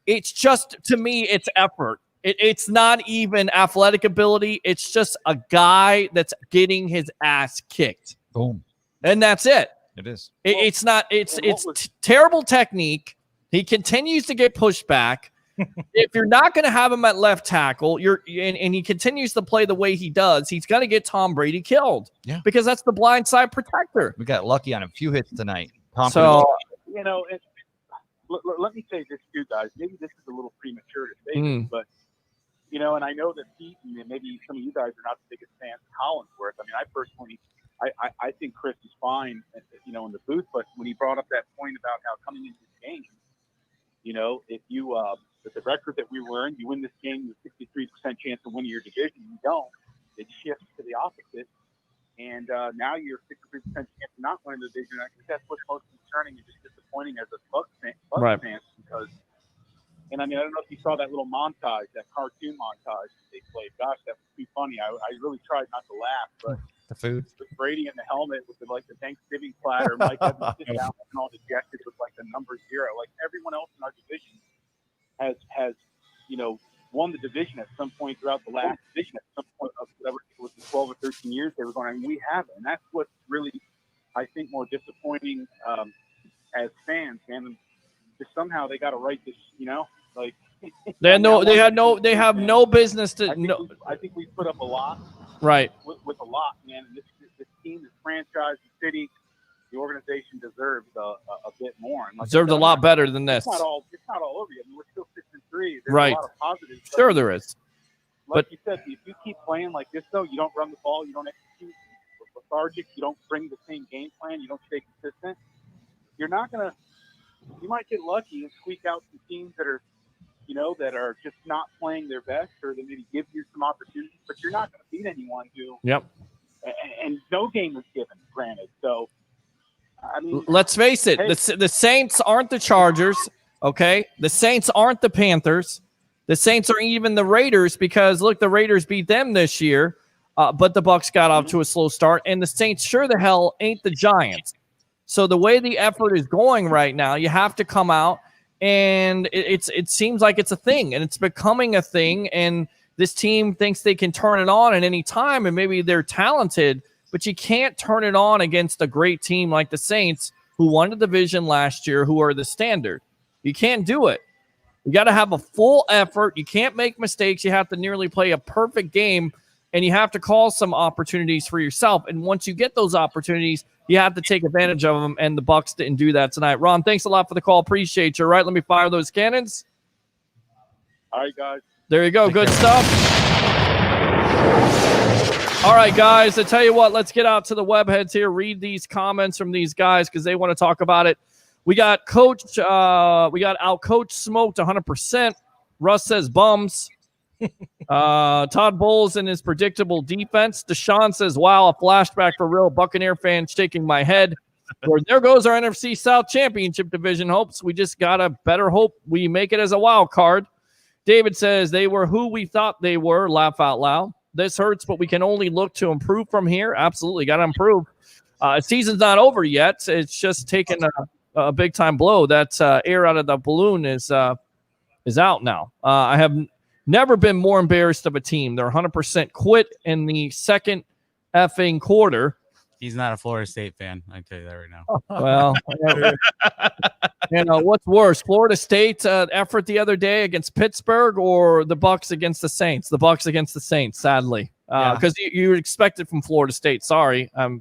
it's just, to me, it's effort. It's not even athletic ability. It's just a guy that's getting his ass kicked. Boom. And that's it. It is. It's not. It's terrible technique. He continues to get pushed back. If you're not going to have him at left tackle, and he continues to play the way he does, he's got to get Tom Brady killed. Yeah, because that's the blind side protector. We got lucky on a few hits tonight. Let me say this too, guys. Maybe this is a little premature to say this, but and I know that Pete and maybe some of you guys are not the biggest fans of Collinsworth. I mean, I personally. I think Chris is fine, in the booth. But when he brought up that point about how coming into this game, if you with the record that we were in, you win this game with 63% chance of winning your division. You don't. It shifts to the opposite, and now you're 63% chance of not winning the division. I think that's what's most concerning and just disappointing as a Bucs fan, because. And I mean, I don't know if you saw that little montage, that cartoon montage that they played. Gosh, that was too funny. I really tried not to laugh, but. The food. With Brady in the helmet with the Thanksgiving platter, Mike Evans sit down and all dejected with the number 0. Like everyone else in our division has won the division at some point throughout the last division at some point of whatever it was, the 12 or 13 years they were going. I mean, we haven't, and that's what's really, I think, more disappointing as fans. And just somehow they got to write this, They have no business to. I think we put up a lot. Right. With a lot, man. And this team, this franchise, the city, the organization deserves a bit more. And deserves a lot better than this. It's not all over yet. I mean, we're still 6-3. There's right. a lot of positives. Sure, there is. like you said, if you keep playing like this, though, you don't run the ball, you don't execute, you're lethargic, you don't bring the same game plan, you don't stay consistent, you're not going to – you might get lucky and squeak out some teams that are, that are just not playing their best or that maybe give you some opportunities, but you're not going to beat anyone who – Yep. And no game is given, granted. So, I mean, let's face it, hey. the Saints aren't the Chargers, okay? The Saints aren't the Panthers. The Saints aren't even the Raiders because, look, the Raiders beat them this year, but the Bucs got off to a slow start, and the Saints sure the hell ain't the Giants. So the way the effort is going right now, you have to come out, and it seems like it's a thing, and it's becoming a thing, and this team thinks they can turn it on at any time, and maybe they're talented, but you can't turn it on against a great team like the Saints who won the division last year, who are the standard. You can't do it. You got to have a full effort. You can't make mistakes. You have to nearly play a perfect game, and you have to call some opportunities for yourself. And once you get those opportunities, you have to take advantage of them, and the Bucs didn't do that tonight. Ron, thanks a lot for the call. Appreciate you. All right, let me fire those cannons. All right, guys. There you go. Good stuff. All right, guys, I tell you what, let's get out to the web heads here, read these comments from these guys because they want to talk about it. We got out coach smoked 100%. Russ says bums. Todd Bowles in his predictable defense. Deshaun says, wow, a flashback for real. Buccaneer fan shaking my head. Or there goes our NFC South Championship division hopes. We just got to better hope we make it as a wild card. David says they were who we thought they were. Laugh out loud. This hurts, but we can only look to improve from here. Absolutely. Got to improve. Season's not over yet. It's just taken a big time blow. That air out of the balloon is out now. I have never been more embarrassed of a team. They're 100% quit in the second effing quarter. He's not a Florida State fan. I tell you that right now. Well, what's worse, Florida State's effort the other day against Pittsburgh or the Bucs against the Saints? The Bucs against the Saints, sadly, because you expect it from Florida State. Sorry, I've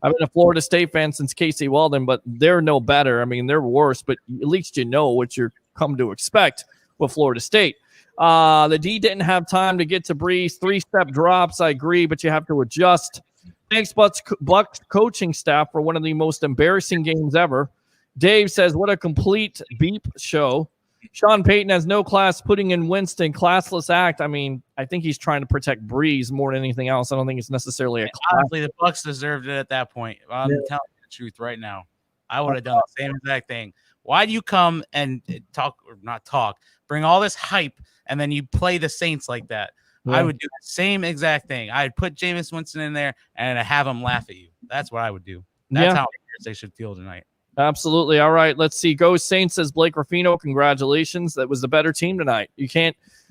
been a Florida State fan since Casey Weldon, but they're no better. I mean, they're worse, but at least you know what you're come to expect with Florida State. The D didn't have time to get to Breeze. 3-step drops, I agree, but you have to adjust. Thanks, Bucs coaching staff, for one of the most embarrassing games ever. Dave says, what a complete beep show. Sean Payton has no class putting in Winston. Classless act. I mean, I think he's trying to protect Breeze more than anything else. I don't think it's necessarily a class. Honestly, the Bucs deserved it at that point. I'm telling you the truth right now. I would have done the same exact thing. Why do you come and bring all this hype, and then you play the Saints like that? Yeah. I would do the same exact thing. I'd put Jameis Winston in there and have him laugh at you. That's what I would do. That's how they should feel tonight. Absolutely. All right, let's see. Go Saints, says Blake Ruffino. Congratulations. That was the better team tonight.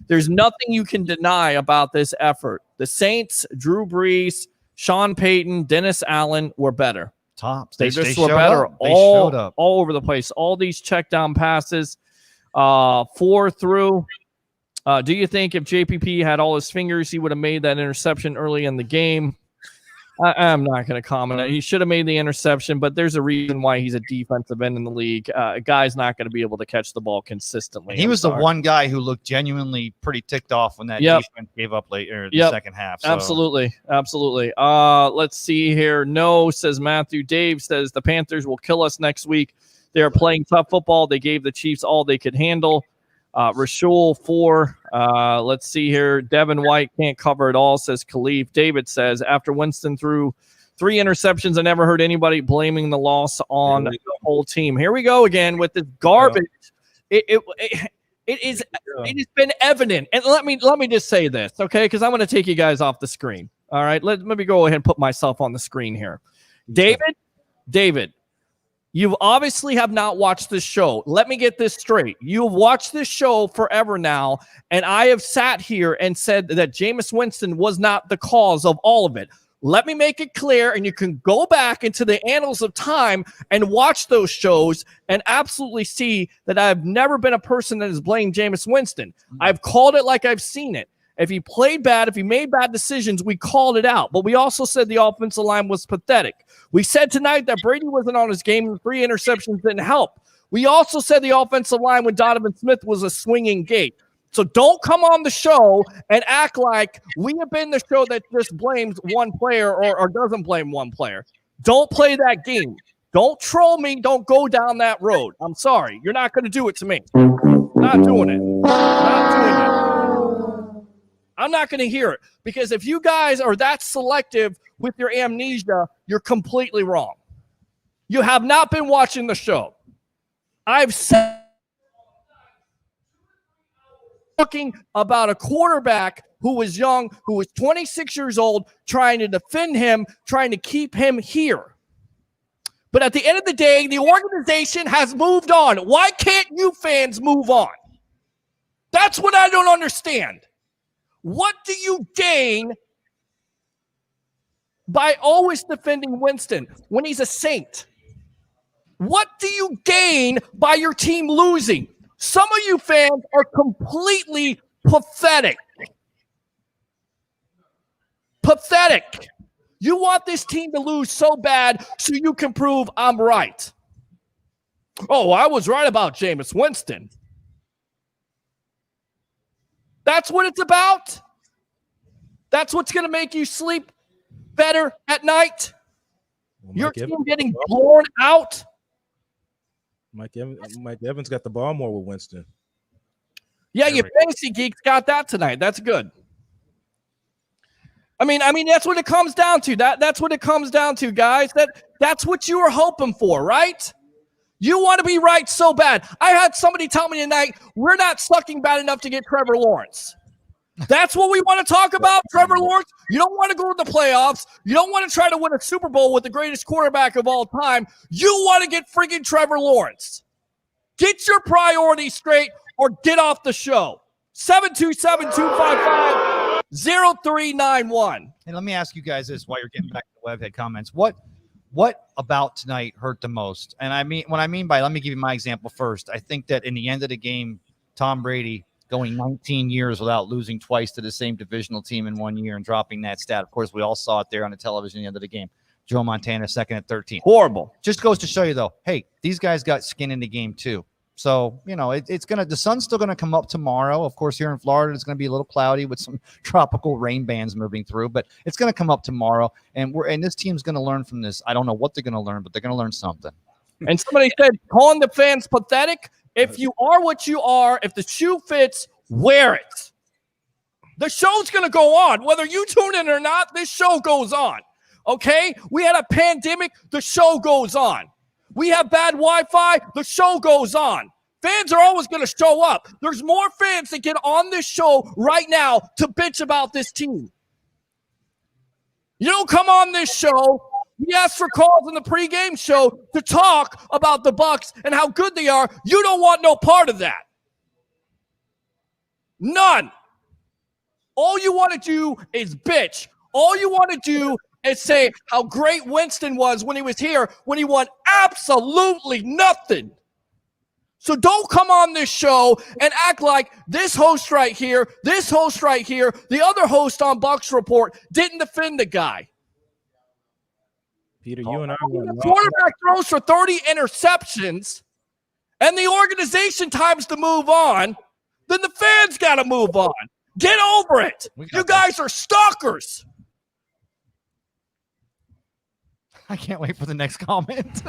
There's nothing you can deny about this effort. The Saints, Drew Brees, Sean Payton, Dennis Allen were better. Tops. They just were better all over the place. All these check down passes, 4 through. Do you think if JPP had all his fingers, he would have made that interception early in the game? I'm not going to comment. He should have made the interception, but there's a reason why he's a defensive end in the league. A guy's not going to be able to catch the ball consistently. He was the one guy who looked genuinely pretty ticked off when that defense gave up later in the second half. So. Absolutely. Let's see here. No, says Matthew. Dave says the Panthers will kill us next week. They are playing tough football. They gave the Chiefs all they could handle. Rashul 4. Let's see here. Devin White can't cover it all, says Khalif. David says, after Winston threw 3 interceptions, I never heard anybody blaming the loss on the whole team. Here we go again with this garbage. It has been evident. And let me just say this, okay? Because I'm going to take you guys off the screen. All right. Let me go ahead and put myself on the screen here. David. You obviously have not watched this show. Let me get this straight. You've watched this show forever now, and I have sat here and said that Jameis Winston was not the cause of all of it. Let me make it clear, and you can go back into the annals of time and watch those shows and absolutely see that I've never been a person that has blamed Jameis Winston. I've called it like I've seen it. If he played bad, if he made bad decisions, we called it out. But we also said the offensive line was pathetic. We said tonight that Brady wasn't on his game and 3 interceptions didn't help. We also said the offensive line when Donovan Smith was a swinging gate. So don't come on the show and act like we have been the show that just blames one player or doesn't blame one player. Don't play that game. Don't troll me. Don't go down that road. I'm sorry. You're not going to do it to me. Not doing it. Not doing it. I'm not going to hear it, because if you guys are that selective with your amnesia, you're completely wrong. You have not been watching the show. I've said talking about a quarterback who was young, who was 26 years old, trying to defend him, trying to keep him here. But at the end of the day, the organization has moved on. Why can't you fans move on? That's what I don't understand. What do you gain by always defending Winston when he's a Saint? What do you gain by your team losing? Some of you fans are completely pathetic. Pathetic. You want this team to lose so bad so you can prove I'm right. Oh, I was right about Jameis Winston. That's what it's about? That's what's going to make you sleep better at night? Your team getting blown out? Mike Evans got the ball more with Winston. Yeah, your fantasy geeks got that tonight. That's good. I mean, that's what it comes down to. That's what it comes down to, guys. That's what you were hoping for, right? You want to be right so bad. I had somebody tell me tonight, we're not sucking bad enough to get Trevor Lawrence. That's what we want to talk about, Trevor Lawrence. You don't want to go to the playoffs. You don't want to try to win a Super Bowl with the greatest quarterback of all time. You want to get freaking Trevor Lawrence. Get your priorities straight or get off the show. 727-255-0391. And let me ask you guys this while you're getting back to the webhead comments. What about tonight hurt the most? And let me give you my example first. I think that in the end of the game, Tom Brady going 19 years without losing twice to the same divisional team in 1 year and dropping that stat. Of course, we all saw it there on the television at the end of the game. Joe Montana second at 13. Horrible. Just goes to show you, though, hey, these guys got skin in the game too. So, the sun's still going to come up tomorrow. Of course, here in Florida, it's going to be a little cloudy with some tropical rain bands moving through, but it's going to come up tomorrow. And this team's going to learn from this. I don't know what they're going to learn, but they're going to learn something. And somebody said, calling the fans pathetic. If you are what you are, if the shoe fits, wear it. The show's going to go on. Whether you tune in or not, this show goes on. Okay? We had a pandemic. The show goes on. We have bad Wi-Fi. The show goes on. Fans are always going to show up. There's more fans that get on this show right now to bitch about this team. You don't come on this show. We ask for calls in the pregame show to talk about the Bucs and how good they are. You don't want no part of that. None. All you want to do is bitch. All you want to do is say how great Winston was when he was here, when he won absolutely nothing. So don't come on this show and act like this host right here, the other host on Bucs Report didn't defend the guy. Peter, you and I the quarterback throws for 30 interceptions and the organization times to move on, then the fans got to move on. Get over it. You guys are stalkers. I can't wait for the next comment.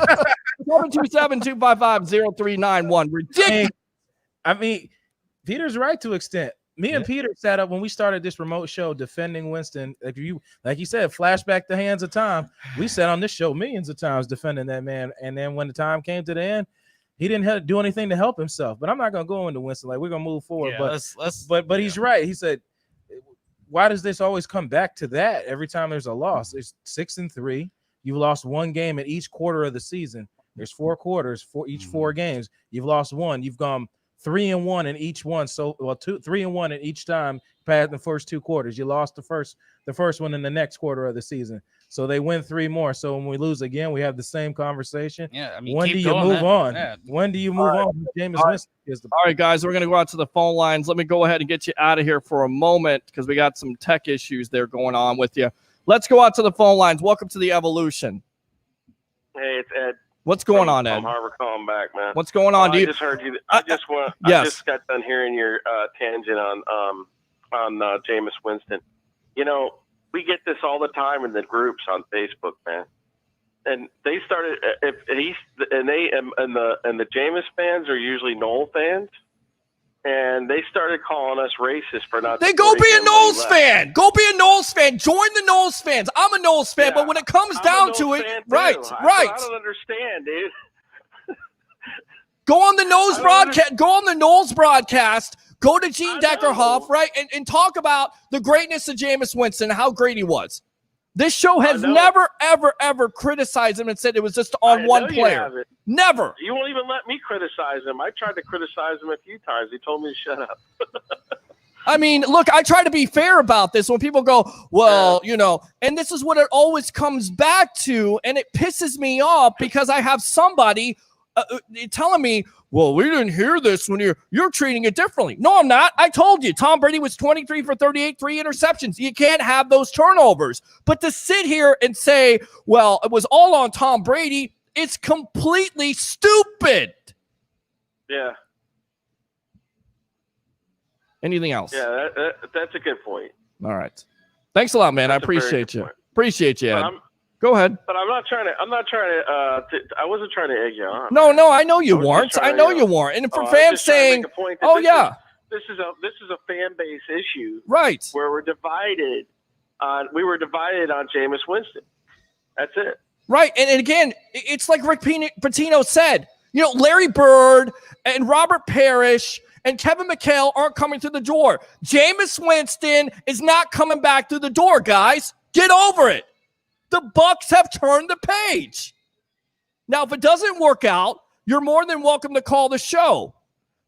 727-255-0391. Ridiculous. I mean, Peter's right to an extent. Me and Peter sat up when we started this remote show defending Winston. Like you said, flashback the hands of time. We sat on this show millions of times defending that man. And then when the time came to the end, he didn't do anything to help himself. But I'm not gonna go into Winston. Like, we're gonna move forward. But he's right. He said, why does this always come back to that every time there's a loss? It's 6-3. You've lost one game in each quarter of the season. There's 4 quarters for each 4 games. You've lost one. You've gone 3-1 in each one. So 3-1 in each time past the first 2 quarters. You lost the first one in the next quarter of the season. So they win 3 more. So when we lose again, we have the same conversation. Yeah, I mean, when do you move on? Yeah. When do you move on? Jameis Winston is the All right, guys, we're going to go out to the phone lines. Let me go ahead and get you out of here for a moment because we got some tech issues there going on with you. Let's go out to the phone lines. Welcome to the Evolution. Hey, it's Ed. What's going on, Ed? From Harvard calling back, man. What's going on? I just heard you. I just got done hearing your tangent on Jameis Winston. You know, we get this all the time in the groups on Facebook, man. And they started the Jameis fans are usually Noel fans, and they started calling us racist for not. They go be a Knowles fan. Go be a Knowles fan. Join the Knowles fans. I'm a Knowles fan, but when it comes down to it, right. I don't understand, dude. Go on the Knowles broadcast. Go on the Knowles broadcast. Go to Gene Deckerhoff, right, and talk about the greatness of Jameis Winston and how great he was. This show has never, ever, ever criticized him and said it was just on one player. Never. You won't even let me criticize him. I tried to criticize him a few times. He told me to shut up. I mean, look, I try to be fair about this. When people go, well, you know, and this is what it always comes back to, and it pisses me off because I have somebody telling me, well, we didn't hear this when you're treating it differently. No, I'm not. I told you, Tom Brady was 23 for 38, 3 interceptions. You can't have those turnovers. But to sit here and say, well, it was all on Tom Brady, it's completely stupid. Yeah. Anything else? Yeah, that's a good point. All right. Thanks a lot, man. That's I appreciate you. Point. Appreciate you, Ed. Go ahead. But I wasn't trying to egg you on. No, I know you weren't. I know you weren't. And for fans saying, this is a fan base issue. Right. Where we were divided on Jameis Winston. That's it. Right. And again, it's like Rick Pitino said, you know, Larry Bird and Robert Parrish and Kevin McHale aren't coming through the door. Jameis Winston is not coming back through the door, guys. Get over it. The Bucs have turned the page. Now, if it doesn't work out, you're more than welcome to call the show.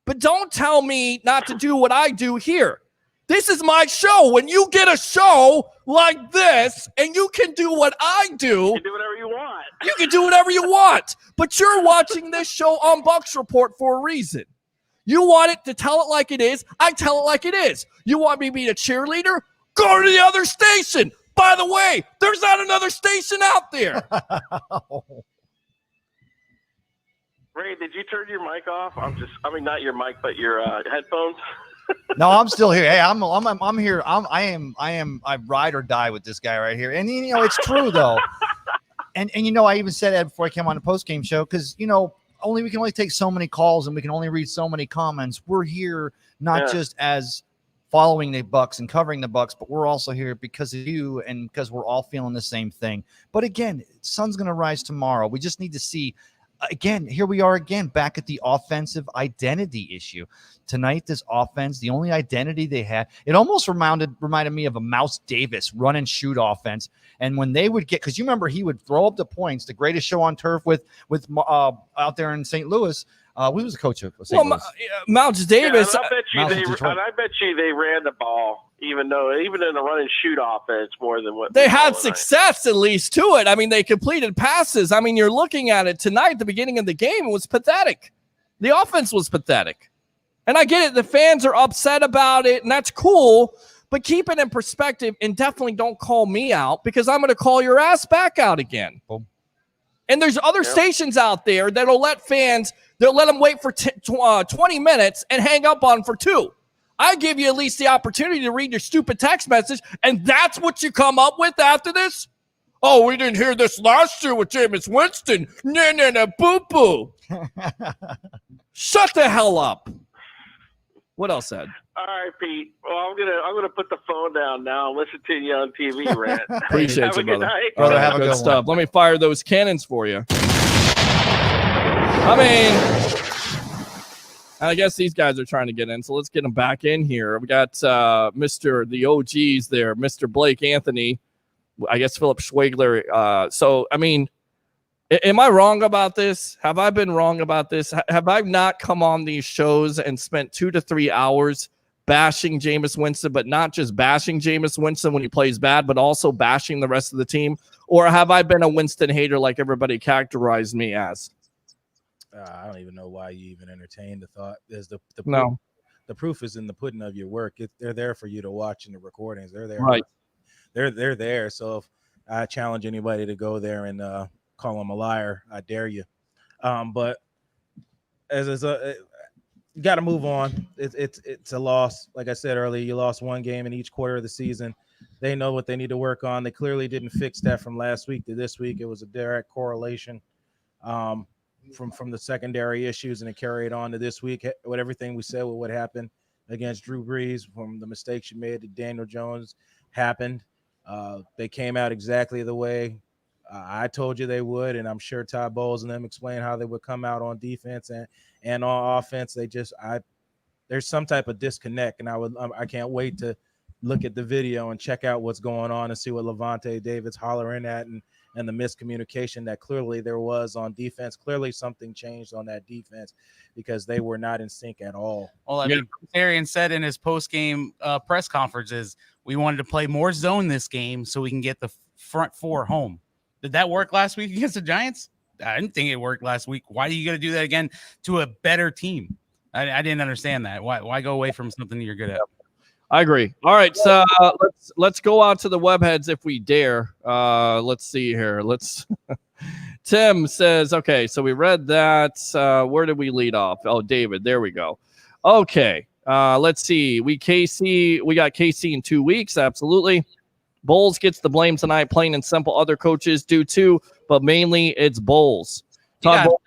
But don't tell me not to do what I do here. This is my show. When you get a show like this and you can do what I do, you can do whatever you want. You can do whatever you want. But you're watching this show on Bucs Report for a reason. You want it to tell it like it is. I tell it like it is. You want me to be a cheerleader? Go to the other station. By the way, there's not another station out there. Ray, did you turn your mic off? Not your mic, but your headphones. No, I'm still here. Hey, I'm here. I ride or die with this guy right here. And you know, it's true though. and you know, I even said that before I came on the post game show because you know, we can only take so many calls and we can only read so many comments. We're here not just as following the Bucs and covering the Bucs, but we're also here because of you and because we're all feeling the same thing. But again, sun's going to rise tomorrow. We just need to see. Again, here we are again, back at the offensive identity issue. Tonight, this offense, the only identity they had, it almost reminded me of a Mouse Davis run and shoot offense. And when they would get, because you remember he would throw up the points, the greatest show on turf with out there in St. Louis. We was a coach of St. Louis. Mouse Davis. I bet you they ran the ball, even in the run and shoot offense more than what they had success at least to it. I mean, they completed passes. I mean, you're looking at it tonight, the beginning of the game, it was pathetic. The offense was pathetic. And I get it. The fans are upset about it, and that's cool. But keep it in perspective and definitely don't call me out because I'm going to call your ass back out again. Boom. And there's other stations out there that'll let fans, they'll let them wait for 20 minutes and hang up on for 2. I give you at least the opportunity to read your stupid text message, and that's what you come up with after this? Oh, we didn't hear this last year with Jameis Winston. No, boo-boo. Shut the hell up. What else, Ed? All right, Pete. Well, I'm gonna put the phone down now and listen to you on TV, Rant. Appreciate you, brother. Night. Brother, have a good stuff. Let me fire those cannons for you. I mean, I guess these guys are trying to get in, so let's get them back in here. We got the OGs there, Mr. Blake Anthony, I guess Philip Schwegler. So, I mean, am I wrong about this? Have I been wrong about this? Have I not come on these shows and spent 2 to 3 hours bashing Jameis Winston, but not just bashing Jameis Winston when he plays bad, but also bashing the rest of the team? Or have I been a Winston hater like everybody characterized me as? I don't even know why you even entertained the thought. There's the proof is in the pudding of your work. They're there for you to watch in the recordings. They're there. Right. They're there. So if I challenge anybody to go there and call him a liar, I dare you. But as a got to move on. It's a loss. Like I said earlier, you lost one game in each quarter of the season. They know what they need to work on. They clearly didn't fix that from last week to this week. It was a direct correlation from the secondary issues, and it carried on to this week with everything we said with what happened against Drew Brees, from the mistakes you made to Daniel Jones happened. They came out exactly the way I told you they would, and I'm sure Todd Bowles and them explained how they would come out on defense and on offense. There's some type of disconnect, and I can't wait to look at the video and check out what's going on and see what Levante David's hollering at and the miscommunication that clearly there was on defense. Clearly something changed on that defense because they were not in sync at all. Well, I mean, Arian said in his post-game press conferences, we wanted to play more zone this game so we can get the front four home. Did that work last week against the Giants? I didn't think it worked last week. Why are you going to do that again to a better team? I didn't understand that. Why go away from something you're good at? I agree. All right, so let's go out to the webheads if we dare. Let's see here. Tim says, okay, so we read that. Where did we lead off? Oh, David, there we go. Okay, let's see. We got KC in 2 weeks. Absolutely. Bowles gets the blame tonight, plain and simple. Other coaches do too, but mainly it's Bowles. The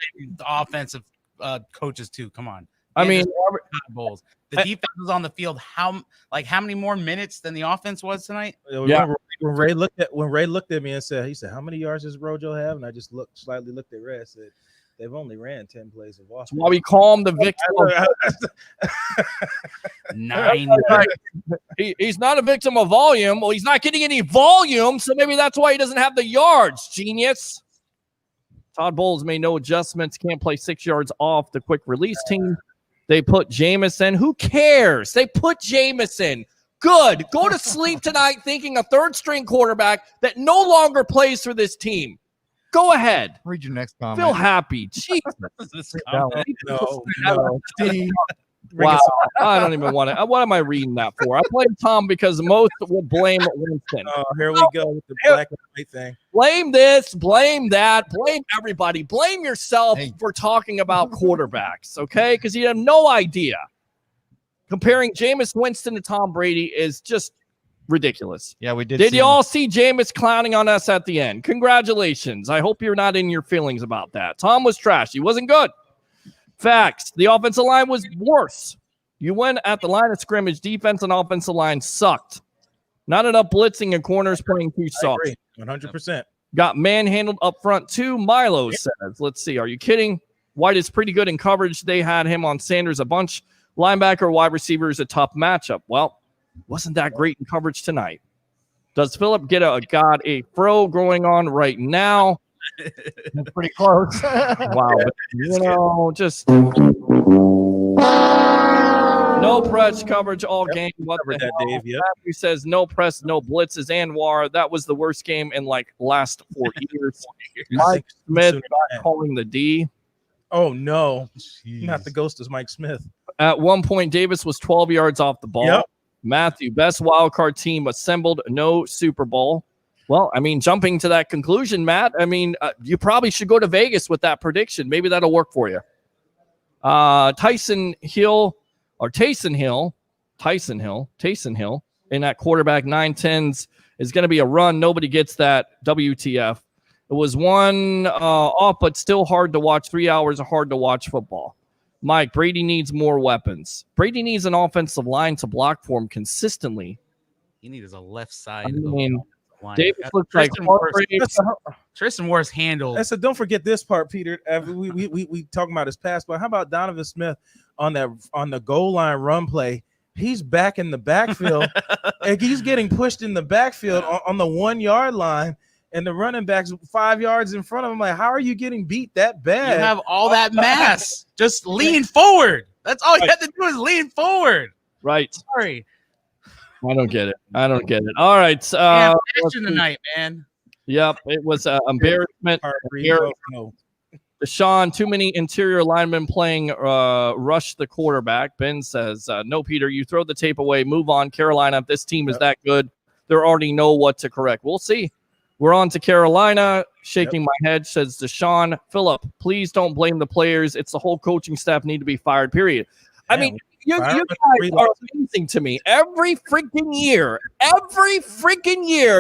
offensive coaches too. Come on. I mean, Bowles. The defense was on the field. How many more minutes than the offense was tonight? Yeah. When Ray looked at me and said, how many yards does Rojo have? And I just slightly looked at Ray and said, they've only ran 10 plays of offense. Why we call him the victim? 9. He's not a victim of volume. Well, he's not getting any volume, so maybe that's why he doesn't have the yards. Genius. Todd Bowles made no adjustments. Can't play 6 yards off the quick release team. They put Jamison. Who cares? They put Jamison. Good. Go to sleep tonight thinking a third-string quarterback that no longer plays for this team. Go ahead. Read your next comment. Feel happy. Jesus. No. Wow. I don't even want to. What am I reading that for? I blame Tom because most will blame Winston. Oh, here we go with the black and white thing. Blame this, blame that, blame everybody. Blame yourself for talking about quarterbacks, okay? Because you have no idea. Comparing Jameis Winston to Tom Brady is just ridiculous. Yeah, we did. Did you all see Jameis clowning on us at the end? Congratulations. I hope you're not in your feelings about that. Tom was trash. He wasn't good. Facts. The offensive line was worse. You went at the line of scrimmage. Defense and offensive line sucked. Not enough blitzing and corners playing too soft. 100%. Got manhandled up front too. Milo says, let's see. Are you kidding? White is pretty good in coverage. They had him on Sanders a bunch. Linebacker, wide receiver is a tough matchup. Well, wasn't that great in coverage tonight. Does Phillip get got a fro going on right now? Pretty close. Wow. Just no press coverage all game. What the hell? Dave, yep. Matthew says no press, no blitzes. Anwar, that was the worst game in last 4 years. Mike Smith calling the D. Oh, no. Jeez. Not the ghost is Mike Smith. At one point, Davis was 12 yards off the ball. Yep. Matthew, best wild card team assembled, no Super Bowl. Well, I mean, jumping to that conclusion, Matt, I mean, you probably should go to Vegas with that prediction. Maybe that'll work for you. Taysom Hill in that quarterback 9-10s is going to be a run. Nobody gets that. WTF. It was one off, but still hard to watch. 3 hours of hard to watch football. Mike, Brady needs more weapons. Brady needs an offensive line to block for him consistently. He needs a left side. I mean, line. Davis looks like Tristan Wirfs handled. I said, don't forget this part, Peter. We talking about his pass, but how about Donovan Smith on the goal line run play? He's back in the backfield, and he's getting pushed in the backfield on the 1 yard line, and the running back's 5 yards in front of him. Like, how are you getting beat that bad? You have all that mass. Just lean forward. That's all you have to do is lean forward. Right. Sorry. I don't get it. All right. Tonight, man. Yep. It was an embarrassment. Deshaun, too many interior linemen playing rush the quarterback. Ben says, no, Peter, you throw the tape away. Move on. Carolina, if this team is that good, they already know what to correct. We'll see. We're on to Carolina. Shaking my head, says Deshaun. Phillip, please don't blame the players. It's the whole coaching staff need to be fired, period. I mean, you guys are amazing to me. Every freaking year,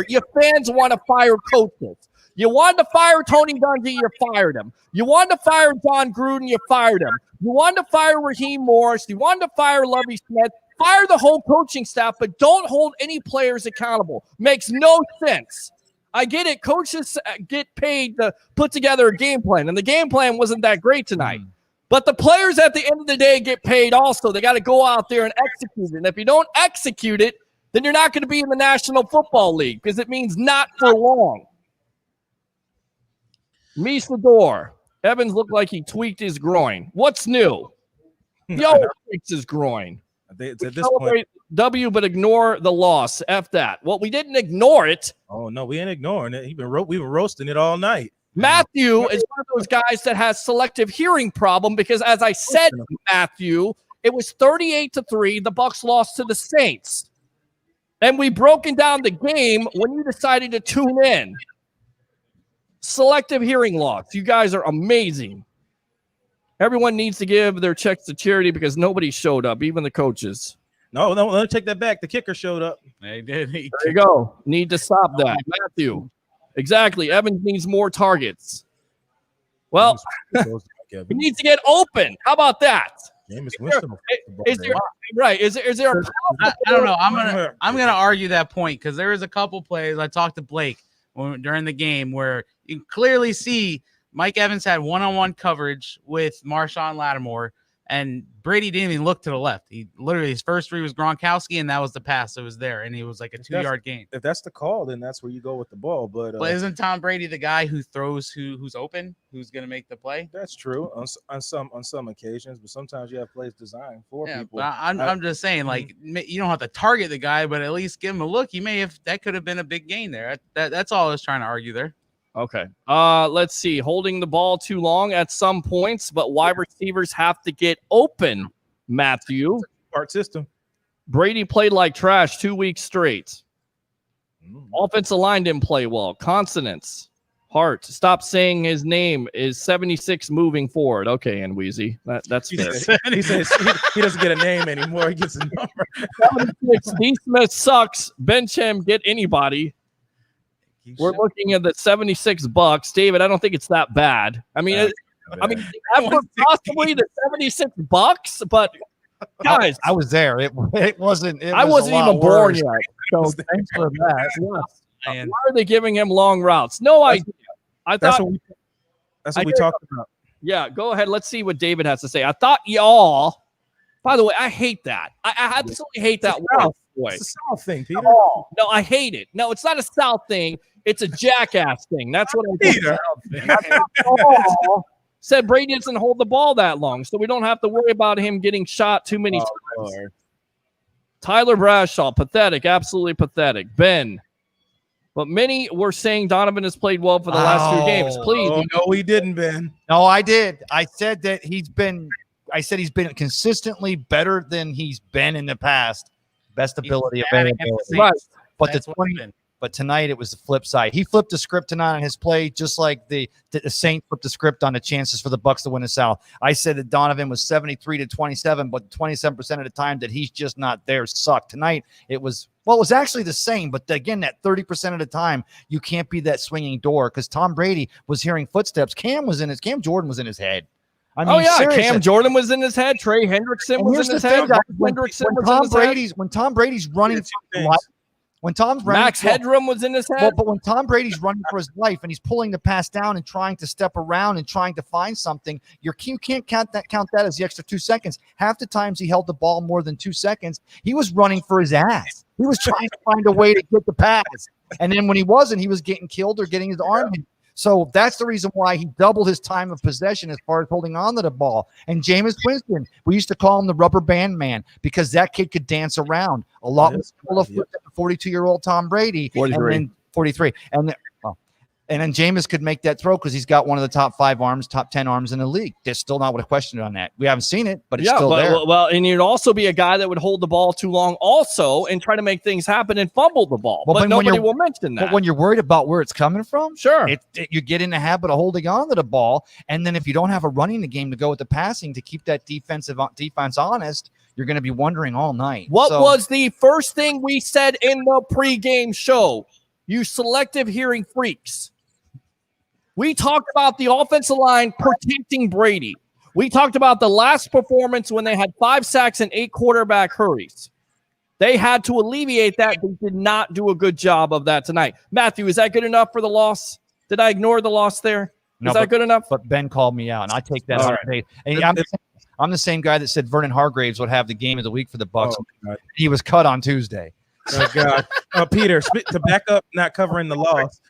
you fans want to fire coaches. You wanted to fire Tony Dungy, you fired him. You wanted to fire John Gruden, you fired him. You wanted to fire Raheem Morris. You wanted to fire Lovie Smith. Fire the whole coaching staff, but don't hold any players accountable. Makes no sense. I get it. Coaches get paid to put together a game plan, and the game plan wasn't that great tonight. But the players at the end of the day get paid also. They got to go out there and execute it. And if you don't execute it, then you're not going to be in the National Football League because it means not for long. Misador. Evans looked like he tweaked his groin. What's new? Yo, tweaks his groin. At this point, W, but ignore the loss. F that. Well, we didn't ignore it. Oh no, we ain't ignoring it. We were roasting it all night. Matthew is one of those guys that has selective hearing problem because, as I said, Matthew, it was 38-3. The Bucs lost to the Saints, and we broken down the game when you decided to tune in. Selective hearing loss. You guys are amazing. Everyone needs to give their checks to charity because nobody showed up, even the coaches. No, let me take that back. The kicker showed up. They did. There you go. Need to stop that. Matthew. Exactly. Evans needs more targets. Well, he needs to get open. How about that? Jameis Winston. Is there a I don't know. I'm gonna argue that point because there is a couple plays. I talked to Blake during the game where you can clearly see Mike Evans had one-on-one coverage with Marshawn Lattimore, and Brady didn't even look to the left. He literally, his first read was Gronkowski, and that was the pass that was there, and it was like a 2-yard gain. If that's the call, then that's where you go with the ball. But isn't Tom Brady the guy who throws who's open, who's going to make the play? That's true on some occasions, but sometimes you have plays designed for people. But I'm just saying, like, you don't have to target the guy, but at least give him a look. That could have been a big gain there. That's all I was trying to argue there. Okay. Let's see. Holding the ball too long at some points, but wide receivers have to get open, Matthew. Part system. Brady played like trash 2 weeks straight. Offensive line didn't play well. Consonants. Hart. Stop saying his name is 76 moving forward. Okay, and Wheezy. That's fair. He says he doesn't get a name anymore. He gets a number. 76. D. Smith sucks. Bench him. Get anybody. We're looking at the 76 Bucs. David, I don't think it's that bad. I mean, possibly the 76 Bucs, but guys, I was there. It wasn't. I wasn't even born yet. So thanks for that. Yes. Why are they giving him long routes? No idea. That's what we talked about. Yeah, go ahead. Let's see what David has to say. I thought y'all. By the way, I hate that. I absolutely hate that word. It's a South thing, Peter. No, I hate it. No, it's not a South thing. It's a jackass thing. That's what I think. Said Brady doesn't hold the ball that long, so we don't have to worry about him getting shot too many times. Lord. Tyler Bradshaw, pathetic, absolutely pathetic. Ben, but many were saying Donovan has played well for the last 2 games. Please. No, he didn't, Ben. No, I did. I said that he's been consistently better than he's been in the past. Best ability available. Right. But tonight it was the flip side. He flipped the script tonight on his play, just like the Saints flipped the script on the chances for the Bucs to win the South. I said that Donovan was 73-27, but 27% of the time that he's just not there sucked. Tonight it was actually the same, but again, that 30% of the time you can't be that swinging door because Tom Brady was hearing footsteps. Cam Jordan was in his head. I mean, seriously. Cam Jordan was in his head. Trey Hendrickson was in his head. When Tom Brady's running for his life, Max Headroom was in his head. But when Tom Brady's running for his life and he's pulling the pass down and trying to step around and trying to find something, you can't count that as the extra 2 seconds. Half the times he held the ball more than 2 seconds, he was running for his ass. He was trying to find a way to get the pass. And then when he wasn't, he was getting killed or getting his arm hit. So that's the reason why he doubled his time of possession as far as holding on to the ball. And Jameis Winston, we used to call him the rubber band man because that kid could dance around. A lot was full of 42-year-old Tom Brady. 43. And then 43. And And then Jameis could make that throw because he's got one of the top 5 arms, top 10 arms in the league. There's still not a question on that. We haven't seen it, but it's still there. Well, and you'd also be a guy that would hold the ball too long also and try to make things happen and fumble the ball. Well, but nobody will mention that. But when you're worried about where it's coming from, sure, you get in the habit of holding on to the ball. And then if you don't have a running the game to go with the passing to keep that defense honest, you're going to be wondering all night. What was the first thing we said in the pregame show? You selective hearing freaks. We talked about the offensive line protecting Brady. We talked about the last performance when they had 5 sacks and 8 quarterback hurries. They had to alleviate that. They did not do a good job of that tonight. Matthew, is that good enough for the loss? Did I ignore the loss there? Is that good enough? But Ben called me out, and I take that on faith. And I'm the same guy that said Vernon Hargraves would have the game of the week for the Bucs. Oh, he was cut on Tuesday. Oh, God. Peter, to back up not covering the loss,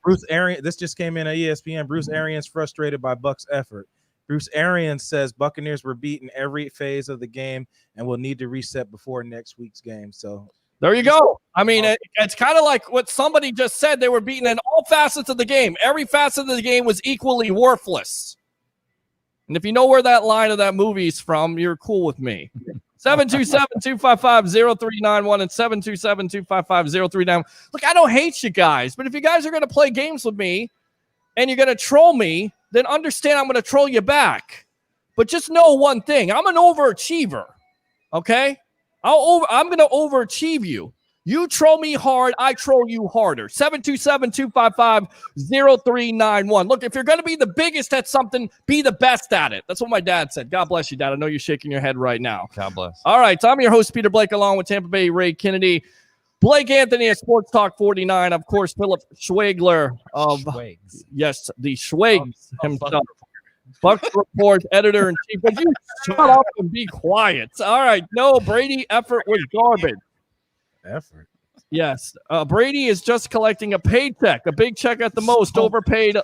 Bruce Arians, this just came in at ESPN. Bruce Arians frustrated by Bucs effort. Bruce Arians says Buccaneers were beaten every phase of the game and will need to reset before next week's game. So there you go. I mean, it's kind of like what somebody just said. They were beaten in all facets of the game. Every facet of the game was equally worthless. And if you know where that line of that movie is from, you're cool with me. 727-255-0391 and 727-255-0391. Look, I don't hate you guys, but if you guys are going to play games with me and you're going to troll me, then understand I'm going to troll you back. But just know one thing. I'm an overachiever, okay? I'm going to overachieve you. You troll me hard, I troll you harder. 727-255-0391. Look, if you're going to be the biggest at something, be the best at it. That's what my dad said. God bless you, Dad. I know you're shaking your head right now. God bless. All right, so I'm your host, Peter Blake, along with Tampa Bay Ray Kennedy. Blake Anthony at Sports Talk 49. Of course, Philip Schwegler of the Schwegs himself. Bucs Report editor-in-chief. Would you shut up and be quiet? All right, no, Brady effort was garbage. Effort. Yes. Brady is just collecting a paycheck, a big check at the most, overpaid.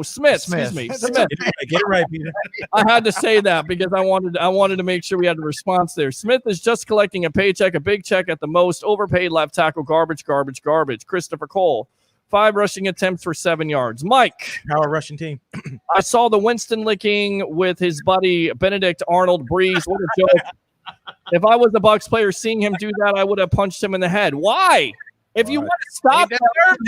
Smith. Excuse me. Smith. Get it right, Peter. I had to say that because I wanted to make sure we had a response there. Smith is just collecting a paycheck, a big check at the most, overpaid left tackle, garbage. Christopher Cole, 5 rushing attempts for 7 yards. Mike. Power rushing team. I saw the Winston licking with his buddy Benedict Arnold Breeze. What a joke. If I was a Bucs player seeing him do that, I would have punched him in the head. Why? If you want to stop you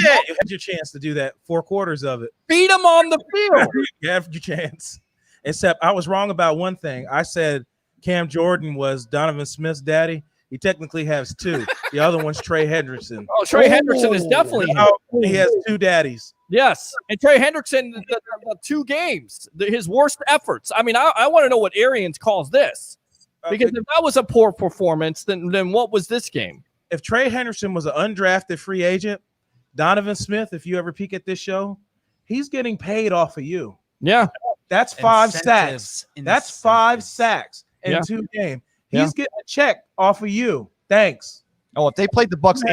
had your chance to do that. 4 quarters of it. Beat him on the field. You have your chance. Except I was wrong about one thing. I said Cam Jordan was Donovan Smith's daddy. He technically has 2. The other one's Trey Hendrickson. Oh, Trey Hendrickson is definitely he has 2 daddies. Yes, and Trey Hendrickson, the 2 games, his worst efforts. I mean, I want to know what Arians calls this. Because if that was a poor performance, then what was this game? If Trey Henderson was an undrafted free agent, Donovan Smith, if you ever peek at this show, he's getting paid off of you. Yeah. That's 5 sacks. That's 5 sacks in 2 games. He's getting a check off of you. Thanks. Oh, if they played the Bucs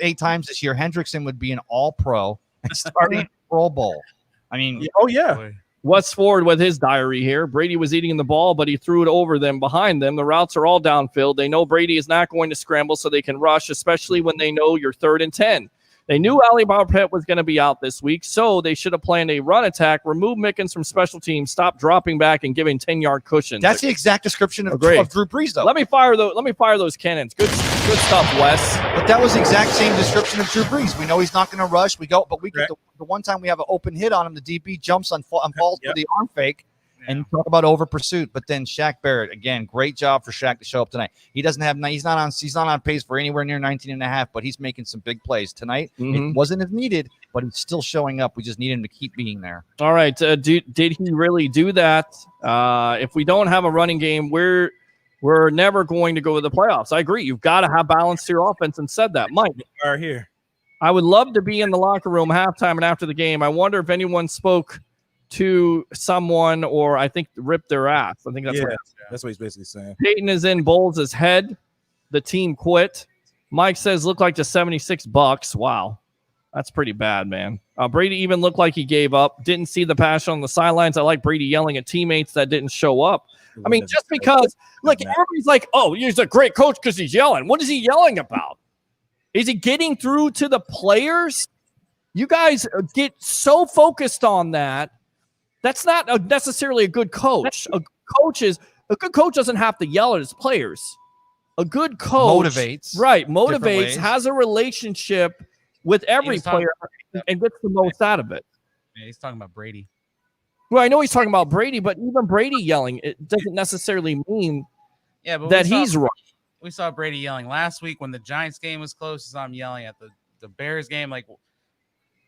8 times this year, Hendrickson would be an all-pro and starting Pro Bowl. I mean, oh yeah. Wes Ford with his diary here. Brady was eating the ball, but he threw it over them, behind them. The routes are all downfield. They know Brady is not going to scramble, so they can rush, especially when they know you're 3rd and 10. They knew Ali Marpet was going to be out this week, so they should have planned a run attack, remove Mickens from special teams, stop dropping back and giving 10-yard cushions. That's the exact description of Drew Brees, though. Let me fire those cannons. Good stuff, Wes. But that was the exact same description of Drew Brees. We know he's not going to rush. We get the one time we have an open hit on him, the DB jumps on falls for the arm fake. And you talk about over pursuit, but then Shaq Barrett, again, great job for Shaq to show up tonight. He's not on pace for anywhere near 19.5, but he's making some big plays tonight. It wasn't as needed, but he's still showing up. We just need him to keep being there. All right, did he really do that? If we don't have a running game, we're never going to go to the playoffs. I agree. You've got to have balance to your offense, and said that, Mike. Right here. I would love to be in the locker room halftime and after the game. I wonder if anyone spoke to someone, or I think ripped their ass. I think that's that's what he's basically saying. Peyton is in Bowles' head. The team quit. Mike says, look like the 76 Bucs. Wow. That's pretty bad, man. Brady even looked like he gave up. Didn't see the passion on the sidelines. I like Brady yelling at teammates that didn't show up. I mean, just because, look, everybody's like, oh, he's a great coach because he's yelling. What is he yelling about? Is he getting through to the players? You guys get so focused on that. That's not necessarily a good coach. A good coach doesn't have to yell at his players. A good coach Motivates. Right, different motivates, ways. has a relationship with every player and gets the most out of it. Yeah, he's talking about Brady. Well, I know he's talking about Brady, but even Brady yelling, it doesn't necessarily mean but that he's right. We saw Brady yelling last week when the Giants game was close. I saw him yelling at the Bears game. Like,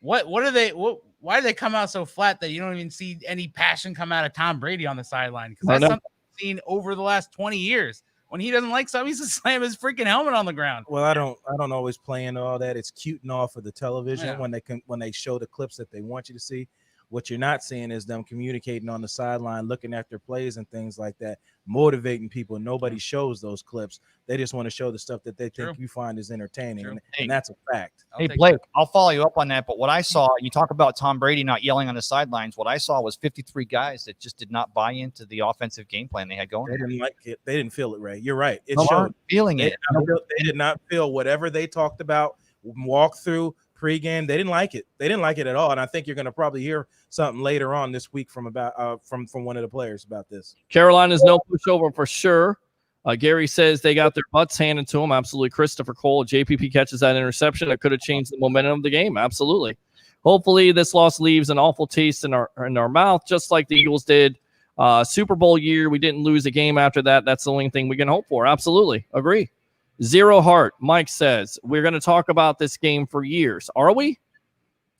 what are they? Why do they come out so flat that you don't even see any passion come out of Tom Brady on the sideline? Because that's something we've seen over the last 20 years. When he doesn't like something, he's just slam his freaking helmet on the ground. Well, I don't always play into all that. It's cute and all for the television when they show the clips that they want you to see. What you're not seeing is them communicating on the sideline, looking at their plays and things like that, motivating people. Nobody shows those clips. They just want to show the stuff that they think you find is entertaining, and that's a fact. Hey, Blake, I'll follow you up on that. But what I saw, you talk about Tom Brady not yelling on the sidelines. What I saw was 53 guys that just did not buy into the offensive game plan they had going. They didn't like it. They didn't feel it, Ray. You're right. It No, showed. Feeling They it. did not feel whatever they talked about, walk through, pregame. They didn't like it. They didn't like it at all. And I think you're going to probably hear something later on this week from one of the players about this. Carolina's no pushover for sure. Gary says they got their butts handed to them. Absolutely. Christopher Cole, JPP catches that interception. That could have changed the momentum of the game. Absolutely. Hopefully this loss leaves an awful taste in our mouth, just like the Eagles did. Super Bowl year, we didn't lose a game after that. That's the only thing we can hope for. Absolutely. Agree. Zero heart. Mike says, we're going to talk about this game for years. Are we?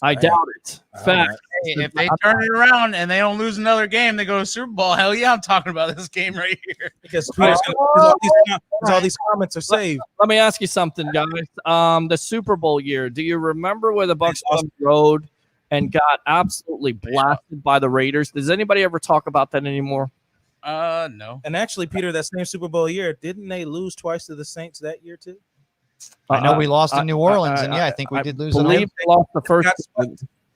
I doubt it. Fact. Hey, if they turn it around and they don't lose another game, they go to Super Bowl. Hell yeah, I'm talking about this game right here. Because all these comments are saved. Let me ask you something, guys. The Super Bowl year, do you remember where the Bucs on the road and got absolutely blasted by the Raiders? Does anybody ever talk about that anymore? No. And actually, Peter, that same Super Bowl year, didn't they lose twice to the Saints that year too? I know we lost in New Orleans, and I think we did lose. Believe they lost the first.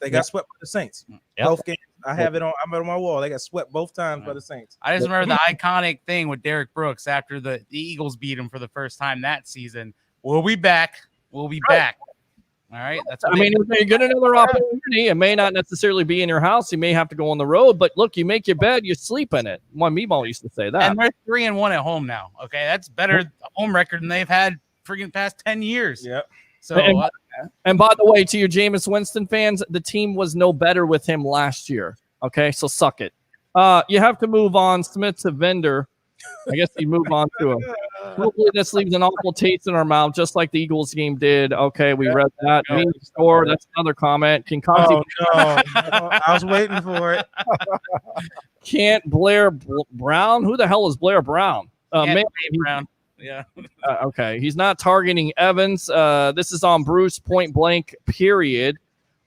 They got swept by the Saints. Both games. I have it on. I'm on my wall. They got swept both times by the Saints. I just remember the iconic thing with Derek Brooks after the Eagles beat him for the first time that season. We'll be back. We'll be back. All right. That's. I mean, if you get another opportunity, it may not necessarily be in your house. You may have to go on the road. But look, you make your bed, you sleep in it. My Meatball used to say that. And they're 3-1 at home now. Okay, that's better home record than they've had freaking past 10 years. Yep. So. And by the way, to your Jameis Winston fans, the team was no better with him last year. Okay, so suck it. You have to move on. Smith to Vendor. I guess you move on to him. Hopefully this leaves an awful taste in our mouth, just like the Eagles game did. Okay, we read that. Score. That's another comment. Can no. I was waiting for it. Can't Blair Brown? Who the hell is Blair Brown? Brown. Yeah. Okay. He's not targeting Evans. This is on Bruce point blank, period.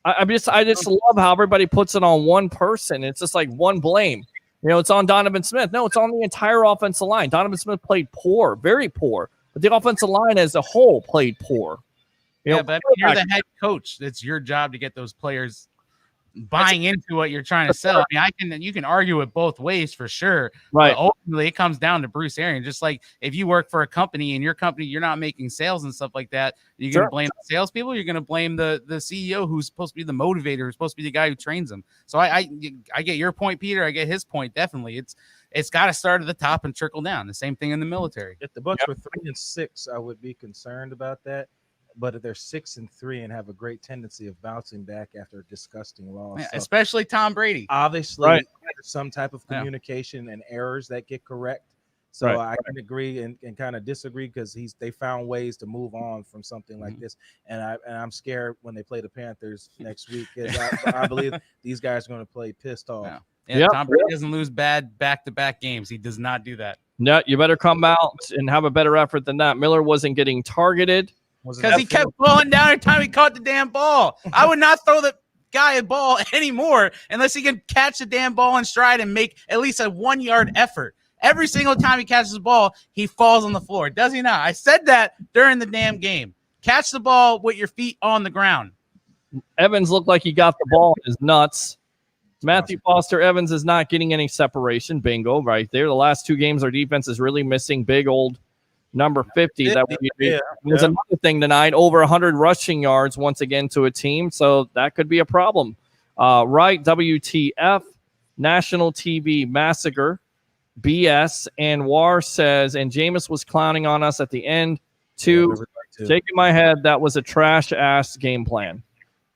I just love how everybody puts it on one person. It's just like one blame. You know, it's on Donovan Smith. No, it's on the entire offensive line. Donovan Smith played poor, very poor. But the offensive line as a whole played poor. But you're the head coach. It's your job to get those players buying into what you're trying to sell. I mean, you can argue it both ways for sure. Right. But ultimately, it comes down to Bruce Arians. Just like if you work for a company and your company, you're not making sales and stuff like that, you're going to blame the salespeople. You're going to blame the CEO who's supposed to be the motivator, who's supposed to be the guy who trains them. So I get your point, Peter. I get his point. Definitely, it's got to start at the top and trickle down. The same thing in the military. If the Bucs were 3-6, I would be concerned about that. But if they're 6-3 and have a great tendency of bouncing back after a disgusting loss, especially Tom Brady, obviously there's some type of communication and errors that get correct. So I can agree and kind of disagree because they found ways to move on from something like this. And I'm scared when they play the Panthers next week. I believe these guys are going to play pissed off. Tom Brady doesn't lose bad back-to-back games. He does not do that. No, you better come out and have a better effort than that. Miller wasn't getting targeted. Because he kept falling down every time he caught the damn ball. I would not throw the guy a ball anymore unless he can catch the damn ball in stride and make at least a 1-yard effort. Every single time he catches the ball, he falls on the floor. Does he not? I said that during the damn game. Catch the ball with your feet on the ground. Evans looked like he got the ball in his nuts. Matthew Foster Evans is not getting any separation. Bingo, right there. The last two games, our defense is really missing big old number 50. That 50, was another thing tonight. Over 100 rushing yards once again to a team, so that could be a problem. Right, WTF, National TV Massacre, BS, and War says, and Jameis was clowning on us at the end, too. Shaking my head, that was a trash-ass game plan.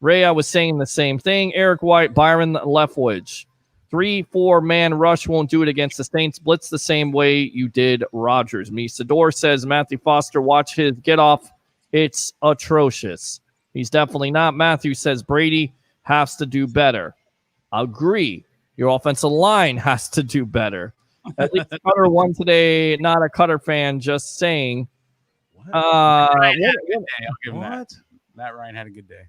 Ray, I was saying the same thing. Eric White, Byron Leftwich. 3-4 man rush won't do it against the Saints. Blitz the same way you did Rodgers. Misador says Matthew Foster, watch his get off. It's atrocious. He's definitely not. Matthew says Brady has to do better. Agree. Your offensive line has to do better. At least Cutter won today. Not a Cutter fan, just saying. I'll give him that. Matt Ryan had a good day.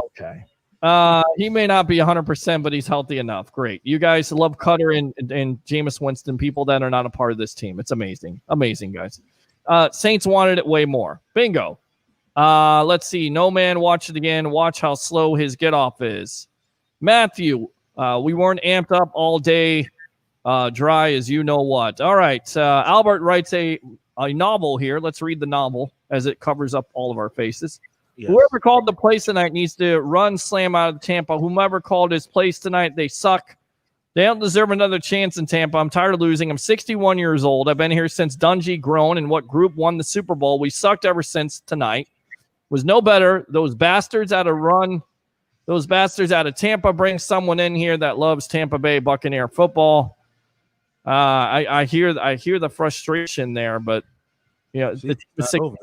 Okay. He may not be 100%, but he's healthy enough. Great. You guys love Cutter and Jameis Winston, people that are not a part of this team. It's amazing. Amazing, guys. Saints wanted it way more. Bingo. Let's see. No man, watch it again. Watch how slow his get off is. Matthew, we weren't amped up all day. Dry as you know what. All right. Albert writes a novel here. Let's read the novel as it covers up all of our faces. Yes. Whoever called the plays tonight needs to run slam out of Tampa. Whomever called his plays tonight, they suck. They don't deserve another chance in Tampa. I'm tired of losing. I'm 61 years old. I've been here since Dungy grown and what group won the Super Bowl. We sucked ever since tonight. Was no better. Those bastards out of Tampa bring someone in here that loves Tampa Bay Buccaneer football. I hear the frustration there, but it's 63.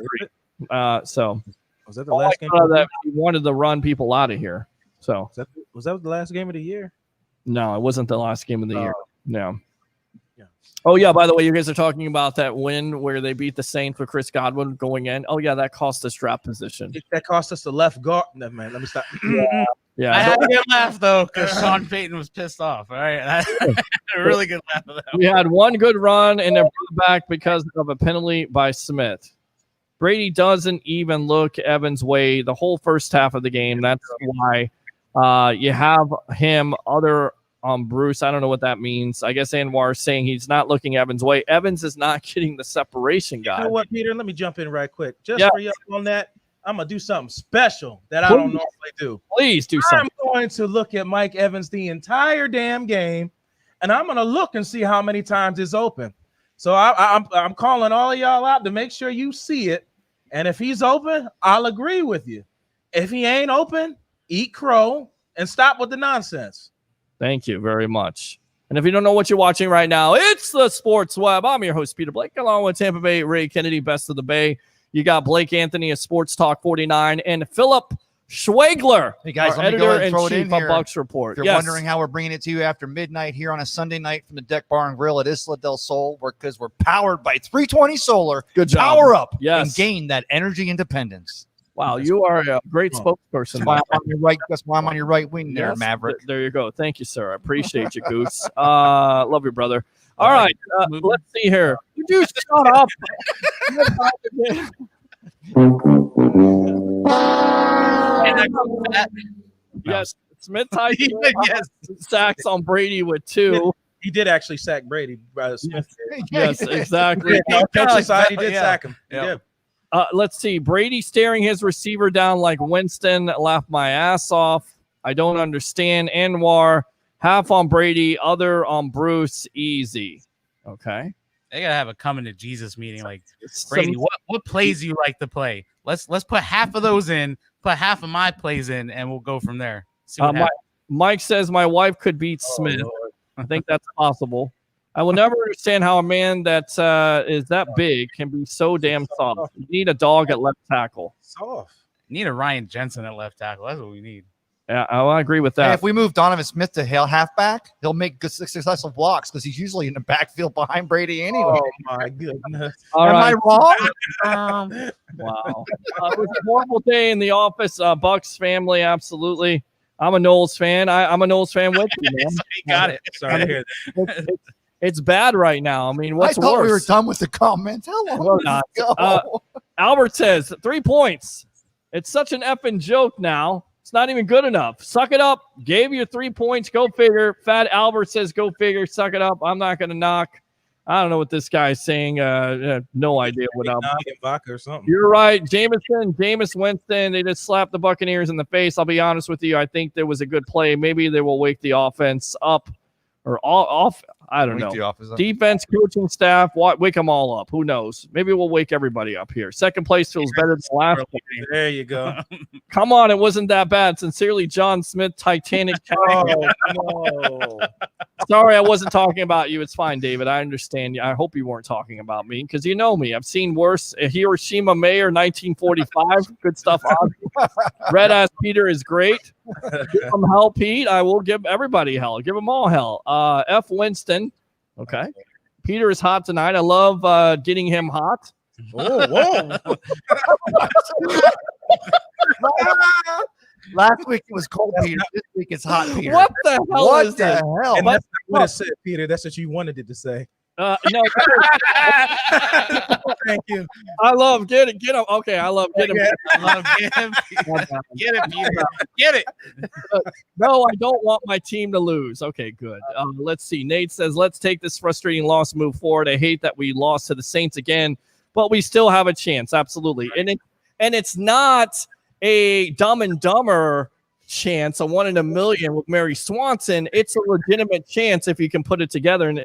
So was that the last game? That he wanted to run people out of here. So was that the last game of the year? No, it wasn't the last game of the year. No. Yeah. Oh yeah. By the way, you guys are talking about that win where they beat the Saints with Chris Godwin going in. Oh yeah, that cost us draft position. That cost us the left guard. No, man, let me stop. Yeah. I had a good laugh though because Sean Payton was pissed off. All right, a really good laugh of that. We had one good run and then brought back because of a penalty by Smith. Brady doesn't even look Evans' way the whole first half of the game. That's why you have him Bruce. I don't know what that means. I guess Anwar is saying he's not looking Evans' way. Evans is not getting the separation, guy. You know what, Peter? Let me jump in right quick. Just for you on that, I'm going to do something special that I don't normally do. Please do something. I'm going to look at Mike Evans the entire damn game, and I'm going to look and see how many times it's open. So I'm calling all of y'all out to make sure you see it. And if he's open, I'll agree with you. If he ain't open, eat crow and stop with the nonsense. Thank you very much. And if you don't know what you're watching right now, it's the Sports Web. I'm your host, Peter Blake, along with Tampa Bay Ray Kennedy, best of the Bay. You got Blake Anthony of Sports Talk 49 and Philip Schwegler, hey guys, our editor-in-chief of Bucs Report. If you're wondering how we're bringing it to you after midnight here on a Sunday night from the Deck Bar and Grill at Isla del Sol, because we're powered by 320 Solar. Good job. Power up and gain that energy independence. Wow, you are a great spokesperson. That's why I'm on your right. That's why I'm on your right wing there, Maverick. There you go. Thank you, sir. I appreciate you, Goose. Love you, brother. All right, let's see here. Would you shut up? Yes, Smith tied sacks on Brady with 2. He did actually sack Brady. Smith did. Yes, exactly. He did sack him. He did. Let's see. Brady staring his receiver down like Winston. Laughed my ass off. I don't understand. Anwar, half on Brady, other on Bruce. Easy. Okay. They gotta have a coming to Jesus meeting. Like Brady, what plays do you like to play? Let's put half of those in, put half of my plays in, and we'll go from there. Mike says my wife could beat Smith. I think that's possible. I will never understand how a man that is that big can be so damn soft. You need a dog at left tackle. Soft. You need a Ryan Jensen at left tackle. That's what we need. Yeah, I agree with that. Hey, if we move Donovan Smith to halfback, he'll make good successful blocks because he's usually in the backfield behind Brady anyway. Oh my goodness! Am I wrong? Wow, it was a horrible day in the office. Bucs family, absolutely. I'm a Knowles fan. I'm a Knowles fan with you, man. You got it. Sorry to hear that. It's bad right now. I mean, what's worse? I thought we were done with the comments. How long ago? Albert says 3 points. It's such an effing joke now. It's not even good enough. Suck it up. Gave you 3 points. Go figure. Fat Albert says go figure. Suck it up. I'm not going to knock. I don't know what this guy's saying. No idea what I'm. Vodka or something. You're right. Jameis Winston, they just slapped the Buccaneers in the face. I'll be honest with you. I think there was a good play. Maybe they will wake the offense up or off. I don't know. Defense, coaching staff, wake them all up. Who knows? Maybe we'll wake everybody up here. Second place feels better than last place. There you go. Come on, it wasn't that bad. Sincerely, John Smith, Titanic. Oh, no. Sorry, I wasn't talking about you. It's fine, David. I understand you. I hope you weren't talking about me because you know me. I've seen worse. Hiroshima Mayor, 1945. Good stuff. Red Ass Peter is great. Give him hell, Pete. I will give everybody hell. Give them all hell. F. Winston. Okay. Peter is hot tonight. I love getting him hot. Oh, whoa. Last week it was cold, Peter. This week it's hot, Peter. What the hell is that? hell? And that's what it said, Peter. That's what you wanted it to say. No. Thank you. I love get him. Okay, I love get him. I love him. Get it, Peter. Get it. No, I don't want my team to lose. Okay, good. Let's see. Nate says, let's take this frustrating loss, move forward. I hate that we lost to the Saints again, but we still have a chance. Absolutely. And it's not a Dumb and Dumber chance, a 1 in a million with Mary Swanson. It's a legitimate chance if you can put it together. And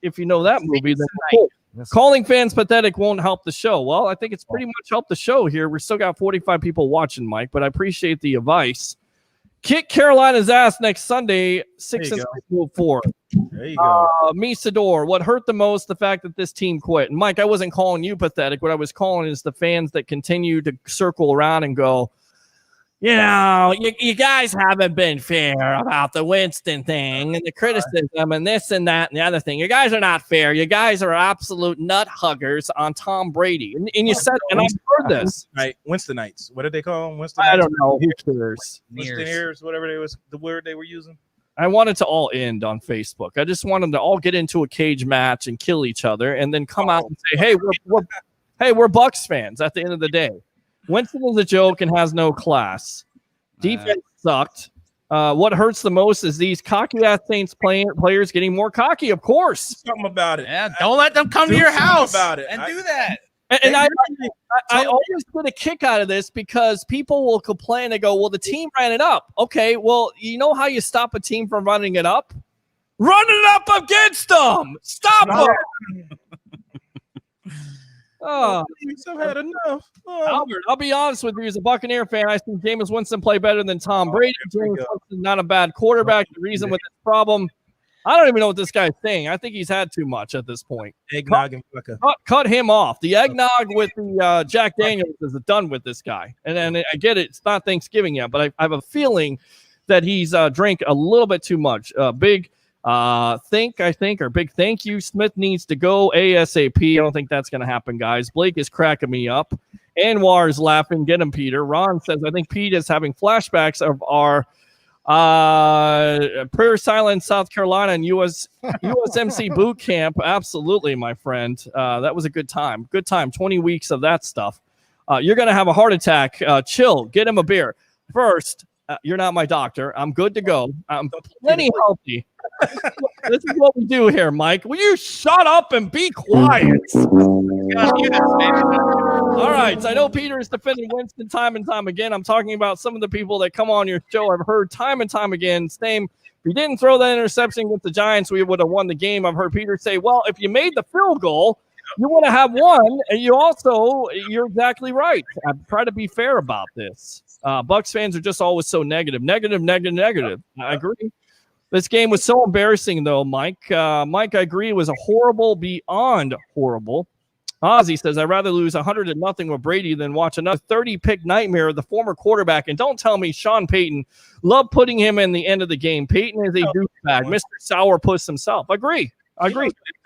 if you know that movie, then cool. Calling fans pathetic won't help the show. Well, I think it's pretty much helped the show here. We still got 45 people watching, Mike, but I appreciate the advice. Kick Carolina's ass next Sunday, 6-6 move forward. There you go. Misador, what hurt the most, the fact that this team quit. And Mike, I wasn't calling you pathetic. What I was calling is the fans that continue to circle around and go, you know, you guys haven't been fair about the Winston thing and the criticism and this and that and the other thing. You guys are not fair. You guys are absolute nut huggers on Tom Brady. And you said, and I've heard this. Right, Winstonites. What did they call them? Winston. I don't know. Who cares? Winston ears, whatever it was, the word they were using. I wanted to all end on Facebook. I just wanted to all get into a cage match and kill each other and then come out and say, hey, we're Bucs fans at the end of the day. Winston is a joke and has no class. Defense sucked. What hurts the most is these cocky-ass Saints players getting more cocky, of course. Something about it. Yeah, don't let them come to your house about it. and do that. And I always get a kick out of this because people will complain. They go, well, the team ran it up. Okay, well, you know how you stop a team from running it up? Run it up against them. Stop them. Oh, I've had enough. Albert, I'll be honest with you. As a Buccaneer fan, I think Jameis Winston play better than Tom Brady. Jameis Winston's not a bad quarterback. The reason with this problem, I don't even know what this guy's saying. I think he's had too much at this point. Eggnog and vodka. Cut him off. The eggnog with the Jack Daniels is done with this guy. And I get it. It's not Thanksgiving yet, but I have a feeling that he's drank a little bit too much. Big thank you. Smith needs to go ASAP. I don't think that's going to happen, guys. Blake is cracking me up. Anwar is laughing. Get him, Peter. Ron says, I think Pete is having flashbacks of our Prayer Silence, South Carolina, and USMC boot camp. Absolutely, my friend. That was a good time. Good time. 20 weeks of that stuff. You're going to have a heart attack. Chill. Get him a beer. First, you're not my doctor. I'm good to go. I'm plenty healthy. This is what we do here, Mike. Will you shut up and be quiet? All right. I know Peter is defending Winston time and time again. I'm talking about some of the people that come on your show. I've heard time and time again, same. If you didn't throw that interception with the Giants, we would have won the game. I've heard Peter say, well, if you made the field goal, you would have won. And you're exactly right. I try to be fair about this. Bucs fans are just always so negative. I agree. This game was so embarrassing, though, Mike. Mike, I agree. It was a horrible, beyond horrible. Ozzy says, I'd rather lose 100-0 with Brady than watch another 30-pick nightmare of the former quarterback. And don't tell me Sean Payton loved putting him in the end of the game. Payton is a douchebag, Mr. Sourpuss himself. I agree.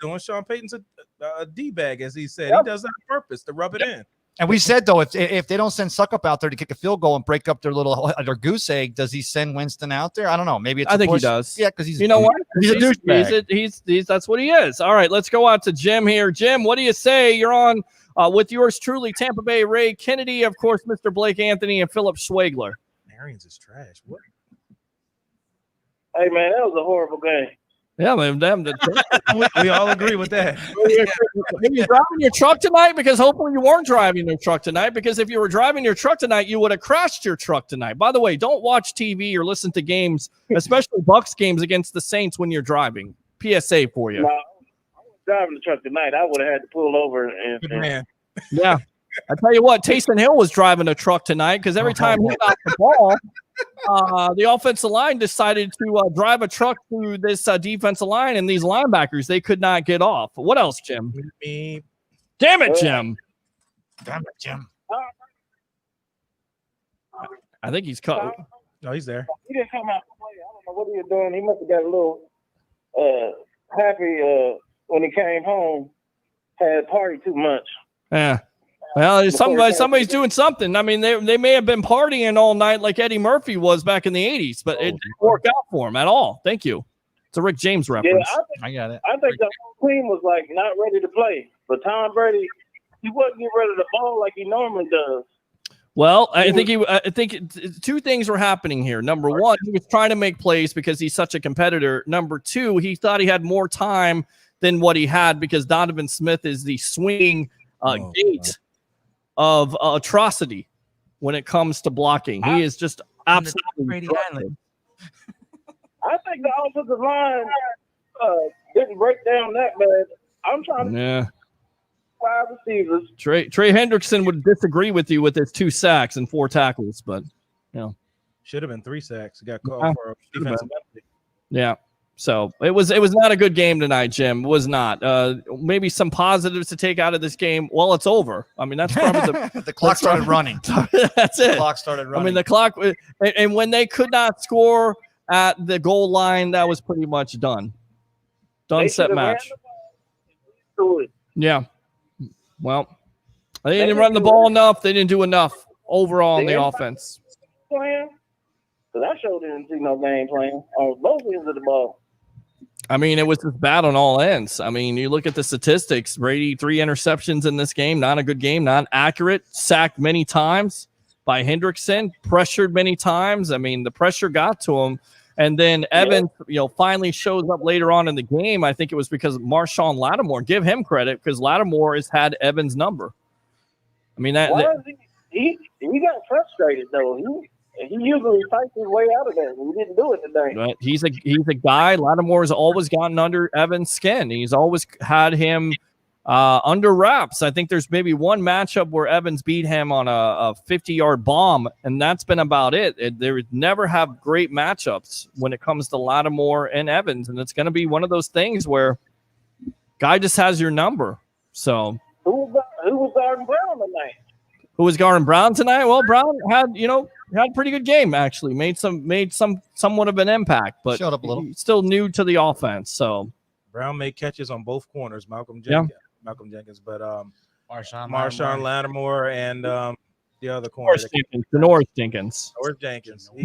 Doing Sean Payton's a D-bag, as he said. He does that on purpose to rub it in. And we said, though, if they don't send Suckup out there to kick a field goal and break up their goose egg, does he send Winston out there? I don't know. Maybe I think he does. Yeah, because he's you know what? He's a douchebag. He's that's what he is. All right, let's go out to Jim here. Jim, what do you say? You're on with yours truly, Tampa Bay Ray Kennedy, of course, Mr. Blake Anthony, and Philip Schwegler. Arians is trash. What? Hey, man, that was a horrible game. Yeah, man. Damn. We all agree with that. Are you driving your truck tonight? Because hopefully you weren't driving your truck tonight. Because if you were driving your truck tonight, you would have crashed your truck tonight. By the way, don't watch TV or listen to games, especially Bucs games against the Saints when you're driving. PSA for you. No, I was driving the truck tonight. I would have had to pull over Good man. Yeah. I tell you what, Taysom Hill was driving a truck tonight because every time he got the ball, the offensive line decided to drive a truck through this defensive line, and these linebackers, they could not get off. What else, Jim? Damn it, Jim. Damn it, Jim. I think he's cut. No, he's there. He didn't come out to play. I don't know what he was doing. He must have got a little happy when he came home. Had partied too much. Yeah. Well, somebody's doing something. I mean, they may have been partying all night like Eddie Murphy was back in the 80s, but it didn't work out for him at all. Thank you. It's a Rick James reference. Yeah, I got it. I think the whole team was like not ready to play. But Tom Brady, he wasn't getting ready to ball like he normally does. Well, I think two things were happening here. Number one, he was trying to make plays because he's such a competitor. Number two, he thought he had more time than what he had because Donovan Smith is the swinging gate of atrocity when it comes to blocking. He is just absolutely Island. I think the offensive line didn't break down that bad. I'm trying to five receivers. Trey Hendrickson would disagree with you with his 2 sacks and 4 tackles, but should have been 3 sacks. Got called for a defensive penalty. Yeah. So it was not a good game tonight, Jim. It was not. Maybe some positives to take out of this game. Well, it's over. I mean, that's probably the clock started running. That's it. The clock started running. I mean, the clock, and when they could not score at the goal line, that was pretty much done. Done, set, match. Yeah. Well, they didn't run the ball enough. They didn't do enough overall in the offense. Plan? Because I sure didn't see no game plan on both ends of the ball. I mean, it was just bad on all ends. I mean, you look at the statistics. Brady, 3 interceptions in this game. Not a good game. Not accurate. Sacked many times by Hendrickson. Pressured many times. I mean, the pressure got to him. And then Evans, finally shows up later on in the game. I think it was because Marshawn Lattimore. Give him credit because Lattimore has had Evans' number. I mean, he got frustrated though. He usually fights his way out of that. He didn't do it today. But he's a guy. Lattimore has always gotten under Evans' skin. He's always had him under wraps. I think there's maybe one matchup where Evans beat him on a 50-yard bomb, and that's been about it. They would never have great matchups when it comes to Lattimore and Evans, and it's going to be one of those things where guy just has your number. So who was guarding Brown tonight? Who was guarding Brown tonight? Well, Brown had a pretty good game actually. Made somewhat of an impact, but showed up a little. He's still new to the offense. So Brown made catches on both corners. Malcolm Jenkins, but Marshawn Lattimore and the other corner, Norris Jenkins. We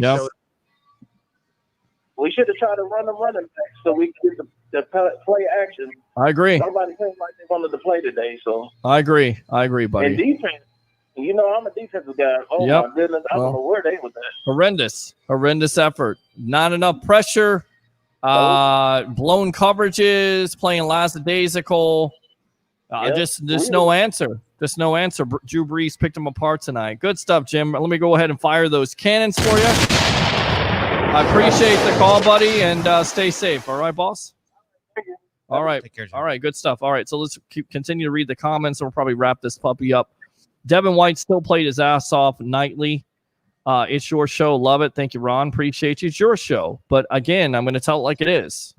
should have tried to run the running back so we could get the play action. I agree. Nobody seemed like they wanted to play today, so I agree, buddy. And defense. I'm a defensive guy. Oh, my goodness. I don't know where they was at. Horrendous effort. Not enough pressure. Blown coverages, playing lackadaisical. Just no answer. Just no answer. Drew Brees picked them apart tonight. Good stuff, Jim. Let me go ahead and fire those cannons for you. I appreciate the call, buddy, and stay safe. All right, boss? All right. Take care, Jim. All right, good stuff. All right, so let's continue to read the comments, and we'll probably wrap this puppy up. Devin White still played his ass off nightly. It's your show. Love it. Thank you, Ron. Appreciate you. It's your show. But again, I'm going to tell it like it is.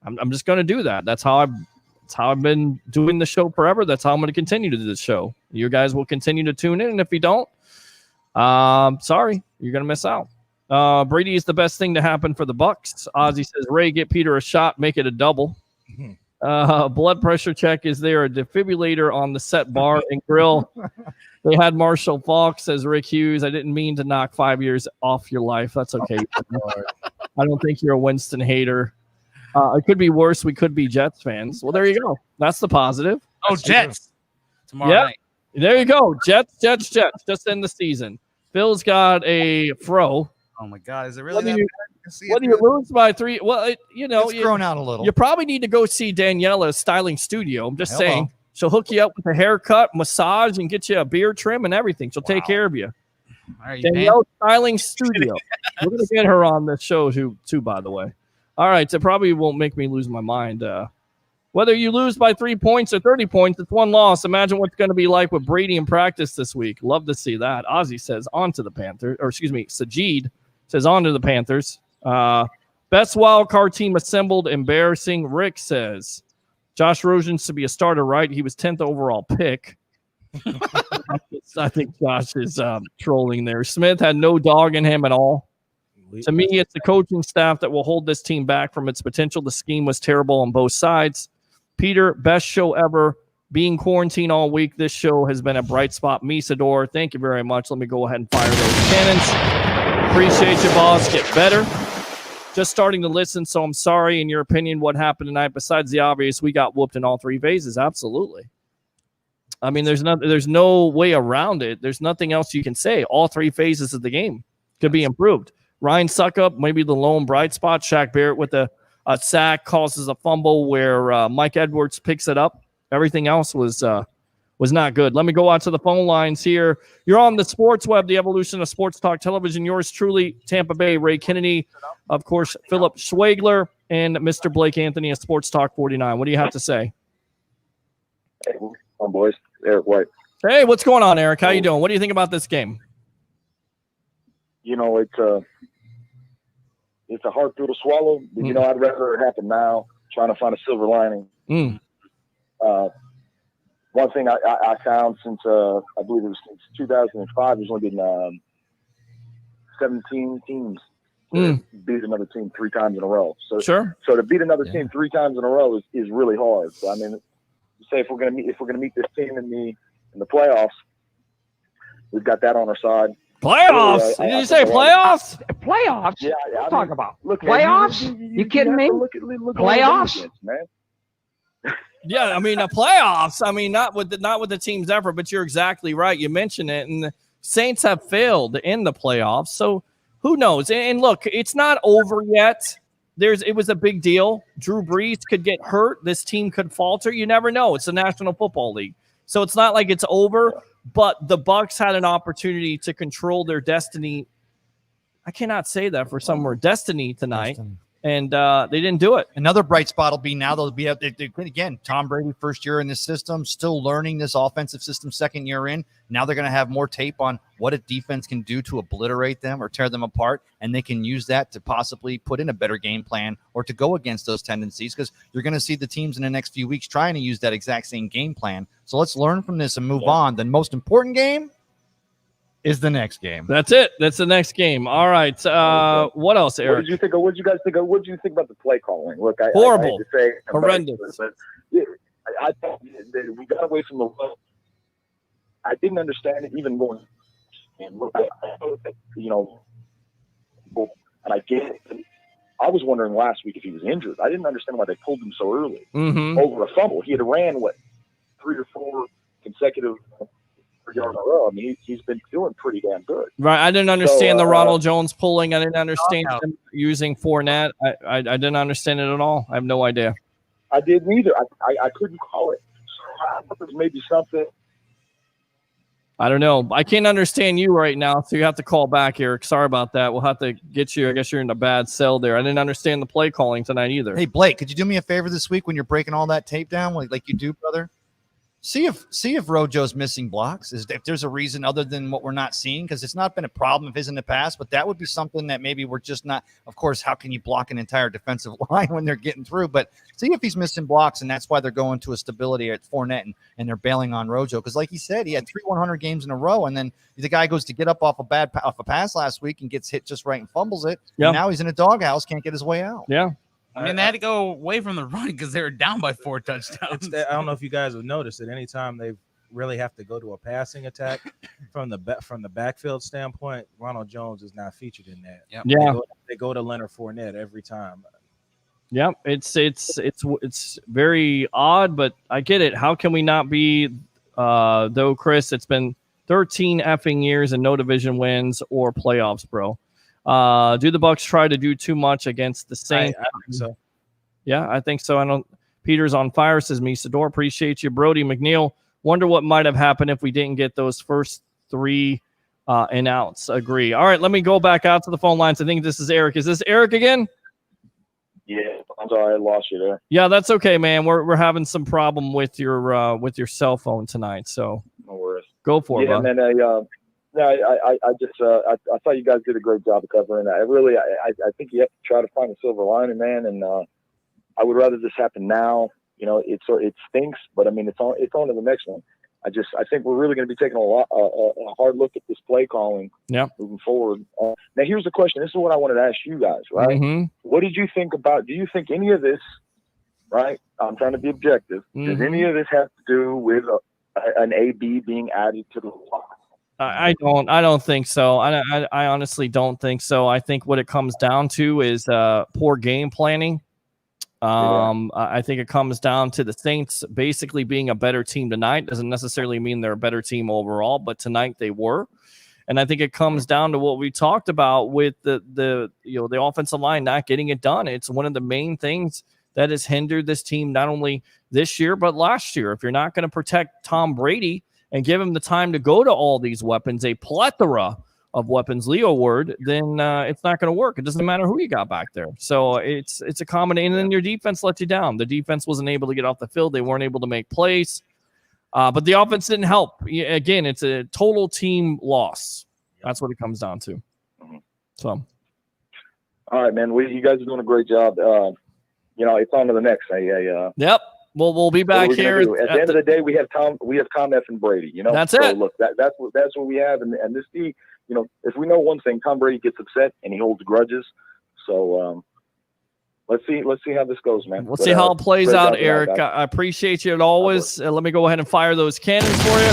I'm just going to do that. That's how I've been doing the show forever. That's how I'm going to continue to do the show. You guys will continue to tune in. And if you don't, sorry, you're going to miss out. Brady is the best thing to happen for the Bucs. Ozzy says, Ray, get Peter a shot. Make it a double. Blood pressure check. Is there a defibrillator on the set bar and grill? They had Marshall Falk, says Rick Hughes. I didn't mean to knock 5 years off your life. That's okay. I don't think you're a Winston hater. It could be worse. We could be Jets fans. Well, there you go. That's the positive. Oh, Jets. Tomorrow night. There you go. Jets. Just end the season. Phil's got a fro. Oh, my God. Is it really that bad? Whether you lose by 3, well, It's grown out a little. You probably need to go see Daniela's styling studio. I'm just Hello. saying. She'll hook you up with a haircut, massage, and get you a beard trim and everything. She'll take care of you. All right, Danielle Styling Studio. We're going to get her on the show too, by the way. All right. It probably won't make me lose my mind. Whether you lose by 3 points or 30 points, it's one loss. Imagine what's going to be like with Brady in practice this week. Love to see that. Ozzy says on to the Panthers. Or excuse me, Sajid says on to the Panthers. Best wild card team assembled. Embarrassing. Rick says Josh Rosen should be a starter, right? He was 10th overall pick. I think Josh is trolling there. Smith had no dog in him at all. To me, it's the coaching staff that will hold this team back from its potential. The scheme was terrible on both sides. Peter, best show ever. Being quarantined all week, this show has been a bright spot. Misador, thank you very much. Let me go ahead and fire those cannons. Appreciate you, boss. Get better. Just starting to listen, so I'm sorry. In your opinion, what happened tonight? Besides the obvious, we got whooped in all 3 phases. Absolutely. I mean, there's no way around it. There's nothing else you can say. All 3 phases of the game could be improved. Ryan Suckup, maybe the lone bright spot. Shaq Barrett with a sack causes a fumble where Mike Edwards picks it up. Everything else was not good. Let me go out to the phone lines here. You're on the Sports Web, the evolution of sports talk television. Yours truly, Tampa Bay, Ray Kennedy, of course, Philip Schwagler, and Mr. Blake Anthony of Sports Talk 49. What do you have to say? Hey, come on, boys. Eric White. Hey, what's going on, Eric? How you doing? What do you think about this game? You know, it's a hard pill to swallow. But, you know, I'd rather it happen now, trying to find a silver lining. One thing I found since, I believe it was since 2005, there's only been 17 teams beat another team 3 times in a row. So, So to beat another team 3 times in a row is really hard. So, I mean, say if we're gonna meet this team in the playoffs, we've got that on our side. Playoffs? Did you say playoffs? Playoffs? Yeah, What are you talking about? Look, Playoffs? You kidding me? Look Playoffs? man. Yeah, I mean the playoffs. I mean not with the team's effort, but you're exactly right. You mentioned it, and the Saints have failed in the playoffs. So who knows? And look, it's not over yet. It was a big deal. Drew Brees could get hurt. This team could falter. You never know. It's the National Football League, so it's not like it's over. But the Bucs had an opportunity to control their destiny. I cannot say that for somewhere destiny tonight. And they didn't do it. Another bright spot will be now they'll be again. Tom Brady, first year in this system, still learning this offensive system, second year in. Now they're going to have more tape on what a defense can do to obliterate them or tear them apart, and they can use that to possibly put in a better game plan or to go against those tendencies, because you're going to see the teams in the next few weeks trying to use that exact same game plan. So let's learn from this and move on. The most important game is the next game. That's it. That's the next game. All right. What else, Eric? What did you think? What did you guys think? What did you think about the play calling? Look, horrible, I hate to say it, horrendous. But I thought that we got away from the run. I didn't understand it even going. And look, you know, and I get it. I was wondering last week if he was injured. I didn't understand why they pulled him so early over a fumble. He had ran 3 or 4 consecutive yards in a row. I mean, he's been doing pretty damn good. Right. I didn't understand the Ronald Jones pulling. I didn't understand him using Fournette. I didn't understand it at all. I have no idea. I didn't either. I couldn't call it. So I thought there was maybe something. I don't know. I can't understand you right now, so you have to call back, Eric. Sorry about that. We'll have to get you. I guess you're in a bad cell there. I didn't understand the play calling tonight either. Hey, Blake, could you do me a favor this week when you're breaking all that tape down like you do, brother? See if Rojo's missing blocks. If there's a reason other than what we're not seeing, because it's not been a problem of his in the past, but that would be something that maybe we're just not. Of course, how can you block an entire defensive line when they're getting through? But see if he's missing blocks, and that's why they're going to a stability at Fournette and they're bailing on Rojo. Because like he said, he had 3 100 games in a row, and then the guy goes to get up off a pass last week and gets hit just right and fumbles it. Yep. And now he's in a doghouse, can't get his way out. Yeah. I mean, they had to go away from the run because they were down by 4 touchdowns. I don't know if you guys have noticed it. Anytime they've really have to go to a passing attack from the backfield standpoint, Ronald Jones is not featured in that. Yep. Yeah, they go to Leonard Fournette every time. Yep, it's very odd, but I get it. How can we not be though, Chris? It's been 13 effing years and no division wins or playoffs, bro. Do the Bucs try to do too much against the Saints? I think so. Yeah, I think so. I don't. Peter's on fire, says Misador. Appreciate you. Brody McNeil. Wonder what might have happened if we didn't get those first 3 and outs. Agree. All right, let me go back out to the phone lines. I think this is Eric. Is this Eric again? Yeah, I'm sorry, I lost you there. Yeah, that's okay, man. We're having some problem with your cell phone tonight, so No worries. go for it, Yeah, bud. man. I thought you guys did a great job of covering that. I think you have to try to find a silver lining, man. And I would rather this happen now. You know, it stinks, but I mean, it's on to the next one. I think we're really going to be taking a hard look at this play calling moving forward. Now, here's the question. This is what I wanted to ask you guys, right? Mm-hmm. What did you think about? Do you think any of this? Right, I'm trying to be objective. Does any of this have to do with an AB being added to the line? I don't think so. I honestly don't think so. I think what it comes down to is poor game planning. I think it comes down to the Saints basically being a better team tonight. Doesn't necessarily mean they're a better team overall, but tonight they were. And I think it comes down to what we talked about with the offensive line not getting it done. It's one of the main things that has hindered this team not only this year but last year. If you're not going to protect Tom Brady and give him the time to go to all these weapons, a plethora of weapons, Leo word, then it's not going to work. It doesn't matter who you got back there. So it's a combination. And then your defense let you down. The defense wasn't able to get off the field. They weren't able to make plays. But the offense didn't help. Again, it's a total team loss. That's what it comes down to. So, all right, man. You guys are doing a great job. It's on to the next. Yep. We'll be back here. At the end of the day, we have Tom F. and Brady. That's it. Look, that's what we have. And this team, if we know one thing, Tom Brady gets upset and he holds grudges. So let's see how this goes, man. We'll see how it plays out, Eric. I appreciate you as always. Let me go ahead and fire those cannons for you.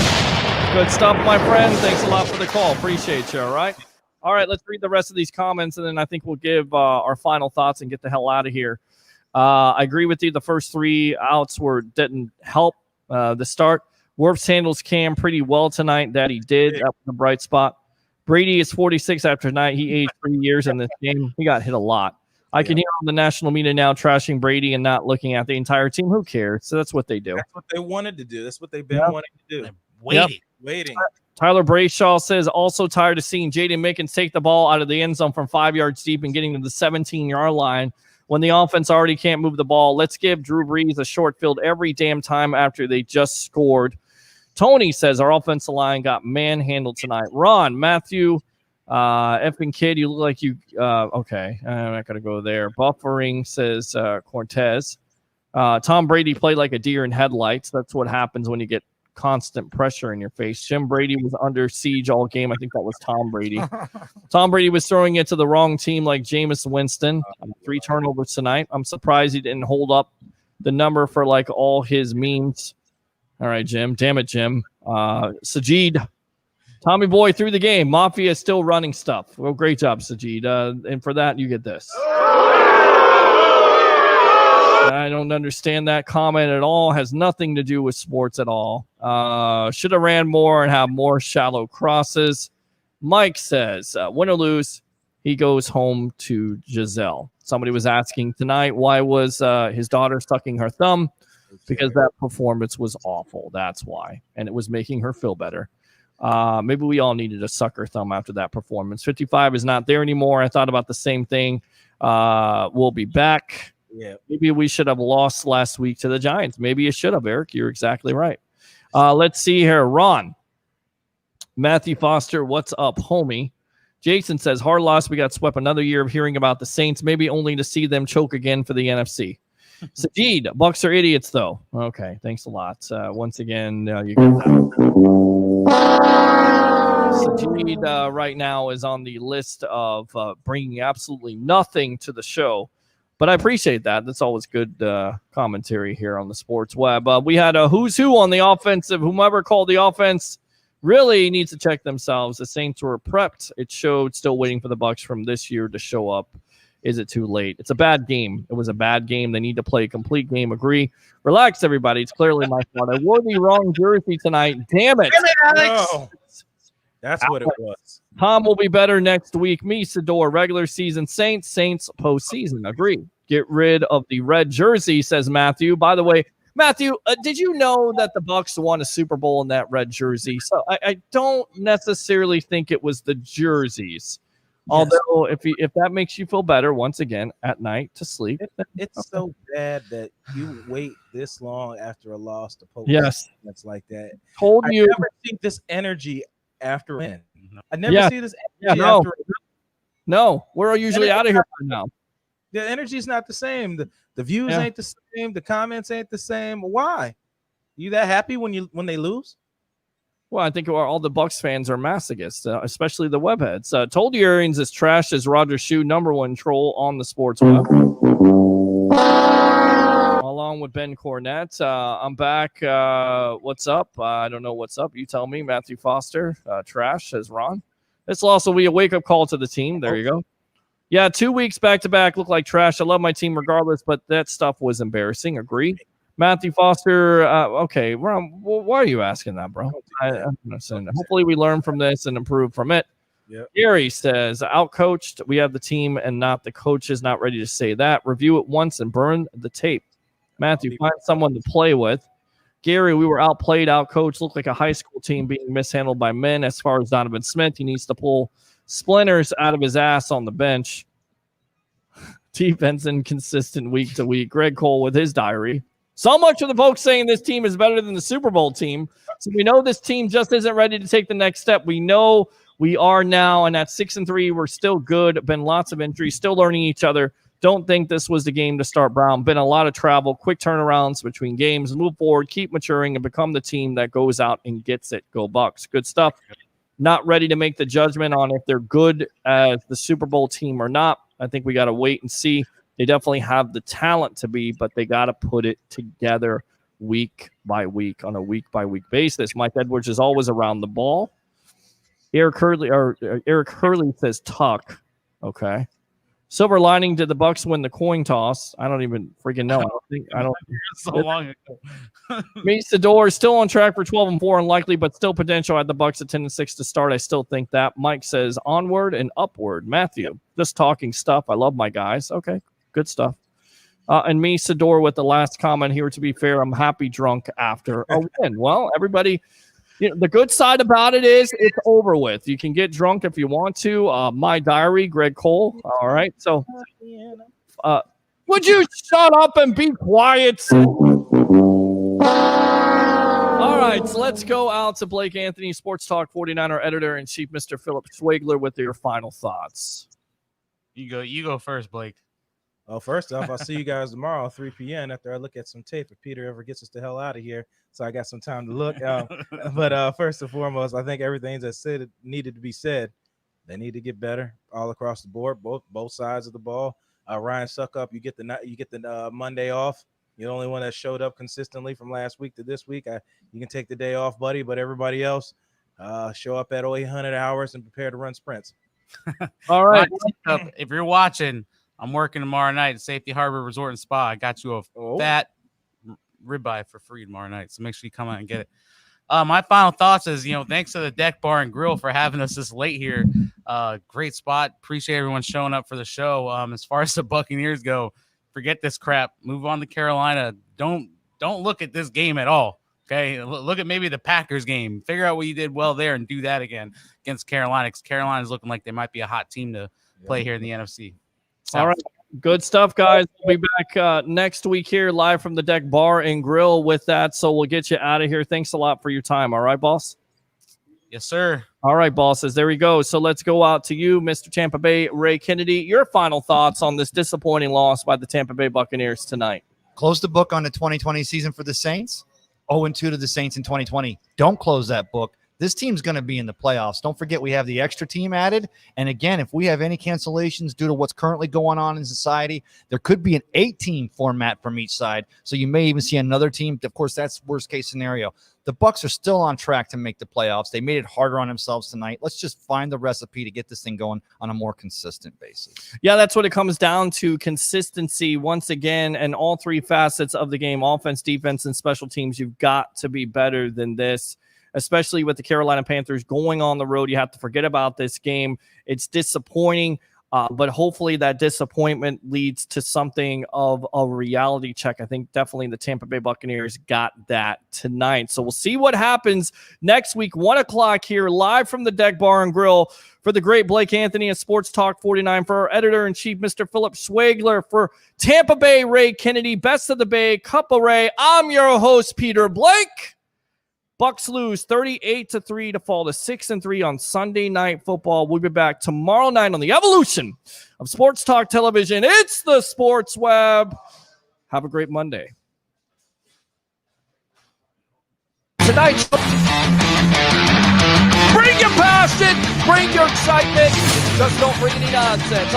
Good stuff, my friend. Thanks a lot for the call. Appreciate you. All right, let's read the rest of these comments, and then I think we'll give our final thoughts and get the hell out of here. I agree with you. The first 3 outs didn't help the start. Wirfs handles Cam pretty well tonight. That he did. That was a bright spot. Brady is 46 after tonight. He aged 3 years in this game. He got hit a lot. I can hear on the national media now trashing Brady and not looking at the entire team. Who cares? So that's what they do. That's what they wanted to do. That's what they've been wanting to do. Waiting. Tyler Brayshaw says, also tired of seeing Jaden Mickens take the ball out of the end zone from 5 yards deep and getting to the 17-yard line when the offense already can't move the ball. Let's give Drew Brees a short field every damn time after they just scored. Tony says our offensive line got manhandled tonight. Ron, Matthew, effing kid, you look like you okay. I'm not gonna go there. Buffering, says Cortez. Tom Brady played like a deer in headlights. That's what happens when you get constant pressure in your face. Jim Brady was under siege all game. I think that was Tom Brady. Tom Brady was throwing it to the wrong team like Jameis Winston. 3 turnovers tonight. I'm surprised he didn't hold up the number for like all his memes. All right, Jim. Damn it, Jim. Sajid, Tommy Boy through the game. Mafia is still running stuff. Well, great job, Sajid. And for that, you get this. I don't understand that comment at all. Has nothing to do with sports at all. Should have ran more and have more shallow crosses. Mike says, win or lose, he goes home to Giselle. Somebody was asking tonight, why was his daughter sucking her thumb? Because that performance was awful. That's why. And it was making her feel better. Maybe we all needed a sucker thumb after that performance. 55 is not there anymore. I thought about the same thing. We'll be back. Yeah. Maybe we should have lost last week to the Giants. Maybe you should have, Eric. You're exactly right. Let's see here. Ron. Matthew Foster, what's up, homie? Jason says, hard loss. We got swept another year of hearing about the Saints, maybe only to see them choke again for the NFC. Sajid, Bucs are idiots, though. Okay, thanks a lot. Once again, you get that. Sajid right now is on the list of bringing absolutely nothing to the show, but I appreciate that. That's always good commentary here on the Sports Web. We had a who's who on the offensive. Whomever called the offense really needs to check themselves. The Saints were prepped. It showed. Still waiting for the Bucs from this year to show up. Is it too late? It's a bad game. It was a bad game. They need to play a complete game. Agree. Relax, everybody. It's clearly my fault. I wore the wrong jersey tonight. Damn it. Damn it, Alex. No. That's what it was. Tom will be better next week. Me, Sador, regular season Saints postseason. Agree. Get rid of the red jersey, says Matthew. By the way, Matthew, did you know that the Bucs won a Super Bowl in that red jersey? So I don't necessarily think it was the jerseys. Yes. Although if that makes you feel better, once again, at night to sleep. It's so bad that you wait this long after a loss to post. Yes. That's like that. Told you. I never see this energy after a win. I never see this energy no. after a win. No, we're usually out of here by now. The energy is not the same. The views ain't the same. The comments ain't the same. Why? You that happy when they lose? Well, I think all the Bucs fans are masochists, especially the webheads. Told you Arians is trash as Roger Shue, #1 troll on the sports web. Along with Ben Cornett. I'm back. What's up? I don't know what's up. You tell me. Matthew Foster, trash, says Ron. This will also be a wake-up call to the team. There you go. Yeah, 2 weeks back-to-back look like trash. I love my team regardless, but that stuff was embarrassing. Agree. Matthew Foster, okay. Ron, why are you asking that, bro? I'm not saying that. Hopefully we learn from this and improve from it. Yep. Gary says, outcoached. We have the team and not the coaches. Not ready to say that. Review it once and burn the tape. Matthew, find someone to play with. Gary, we were outplayed, outcoached. Looked like a high school team being mishandled by men. As far as Donovan Smith, he needs to pull splinters out of his ass on the bench. Defense inconsistent week to week. Greg Cole with his diary. So much for the folks saying this team is better than the Super Bowl team. So we know this team just isn't ready to take the next step. We know we are now, and at 6-3, we're still good. Been lots of injuries, still learning each other. Don't think this was the game to start Brown. Been a lot of travel, quick turnarounds between games. Move forward, keep maturing, and become the team that goes out and gets it. Go Bucs. Good stuff. Not ready to make the judgment on if they're good as the Super Bowl team or not. I think we got to wait and see. They definitely have the talent to be, but they got to put it together week by week on a week-by-week basis. Mike Edwards is always around the ball. Eric Hurley says tuck. Okay. Silver lining, did the Bucs win the coin toss? I don't even freaking know. I don't. So long ago. Me, Sador, still on track for 12-4, unlikely, but still potential at the Bucs at 10-6 to start. I still think that. Mike says onward and upward. Matthew, just talking stuff. I love my guys. Okay, good stuff. And me, Sador, with the last comment here. To be fair, I'm happy drunk after a win. Well, everybody. You know, the good side about it is it's over with. You can get drunk if you want to. My diary, Greg Cole. All right. So, would you shut up and be quiet? All right. So let's go out to Blake Anthony, Sports Talk 49er editor-in-chief, Mr. Philip Schwegler, with your final thoughts. You go first, Blake. Well, first off, I'll see you guys tomorrow at 3 p.m. after I look at some tape. If Peter ever gets us the hell out of here, so I got some time to look. But first and foremost, I think everything that said needed to be said. They need to get better all across the board, both sides of the ball. Ryan Suckup, you get the Monday off. You're the only one that showed up consistently from last week to this week. You can take the day off, buddy. But everybody else, show up at 800 hours and prepare to run sprints. All right. If you're watching, I'm working tomorrow night at Safety Harbor Resort and Spa. I got you a fat ribeye for free tomorrow night, so make sure you come out and get it. My final thoughts is, thanks to the Deck Bar and Grill for having us this late here. Great spot. Appreciate everyone showing up for the show. As far as the Buccaneers go, forget this crap. Move on to Carolina. Don't look at this game at all. Okay, look at maybe the Packers game. Figure out what you did well there and do that again against Carolina, because Carolina's looking like they might be a hot team to play here in the NFC. All right. Good stuff, guys. We'll be back next week here live from the Deck Bar and Grill with that. So we'll get you out of here. Thanks a lot for your time. All right, boss? Yes, sir. All right, bosses. There we go. So let's go out to you, Mr. Tampa Bay, Ray Kennedy. Your final thoughts on this disappointing loss by the Tampa Bay Buccaneers tonight. Close the book on the 2020 season for the Saints. 0-2 to the Saints in 2020. Don't close that book. This team's going to be in the playoffs. Don't forget we have the extra team added. And again, if we have any cancellations due to what's currently going on in society, there could be an 8-team format from each side. So you may even see another team. Of course, that's worst case scenario. The Bucs are still on track to make the playoffs. They made it harder on themselves tonight. Let's just find the recipe to get this thing going on a more consistent basis. Yeah, that's what it comes down to, consistency once again, and all three facets of the game, offense, defense, and special teams. You've got to be better than this. especially with the Carolina Panthers going on the road. You have to forget about this game. It's disappointing. But hopefully that disappointment leads to something of a reality check. I think definitely the Tampa Bay Buccaneers got that tonight. So we'll see what happens next week, 1 o'clock here, live from the Deck Bar and Grill. For the great Blake Anthony and Sports Talk 49, for our editor-in-chief, Mr. Philip Schwagler, for Tampa Bay, Ray Kennedy, Best of the Bay, Cup of Ray, I'm your host, Peter Blake. Bucs lose 38-3 to fall to 6-3 on Sunday Night Football. We'll be back tomorrow night on the evolution of Sports Talk Television. It's the Sports Web. Have a great Monday. Tonight, bring your passion, bring your excitement. Just don't bring any nonsense.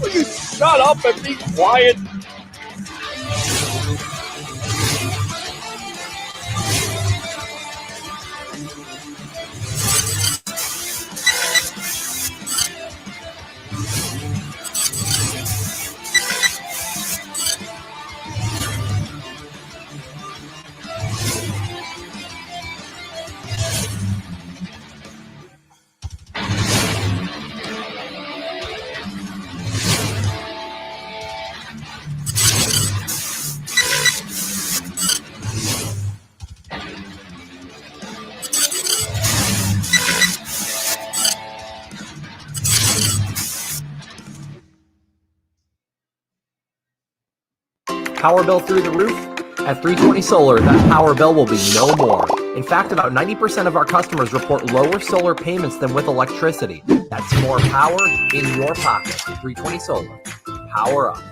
Will you shut up and be quiet? Power bill through the roof? At 320 Solar, that power bill will be no more. In fact, about 90% of our customers report lower solar payments than with electricity. That's more power in your pocket. 320 Solar. Power up.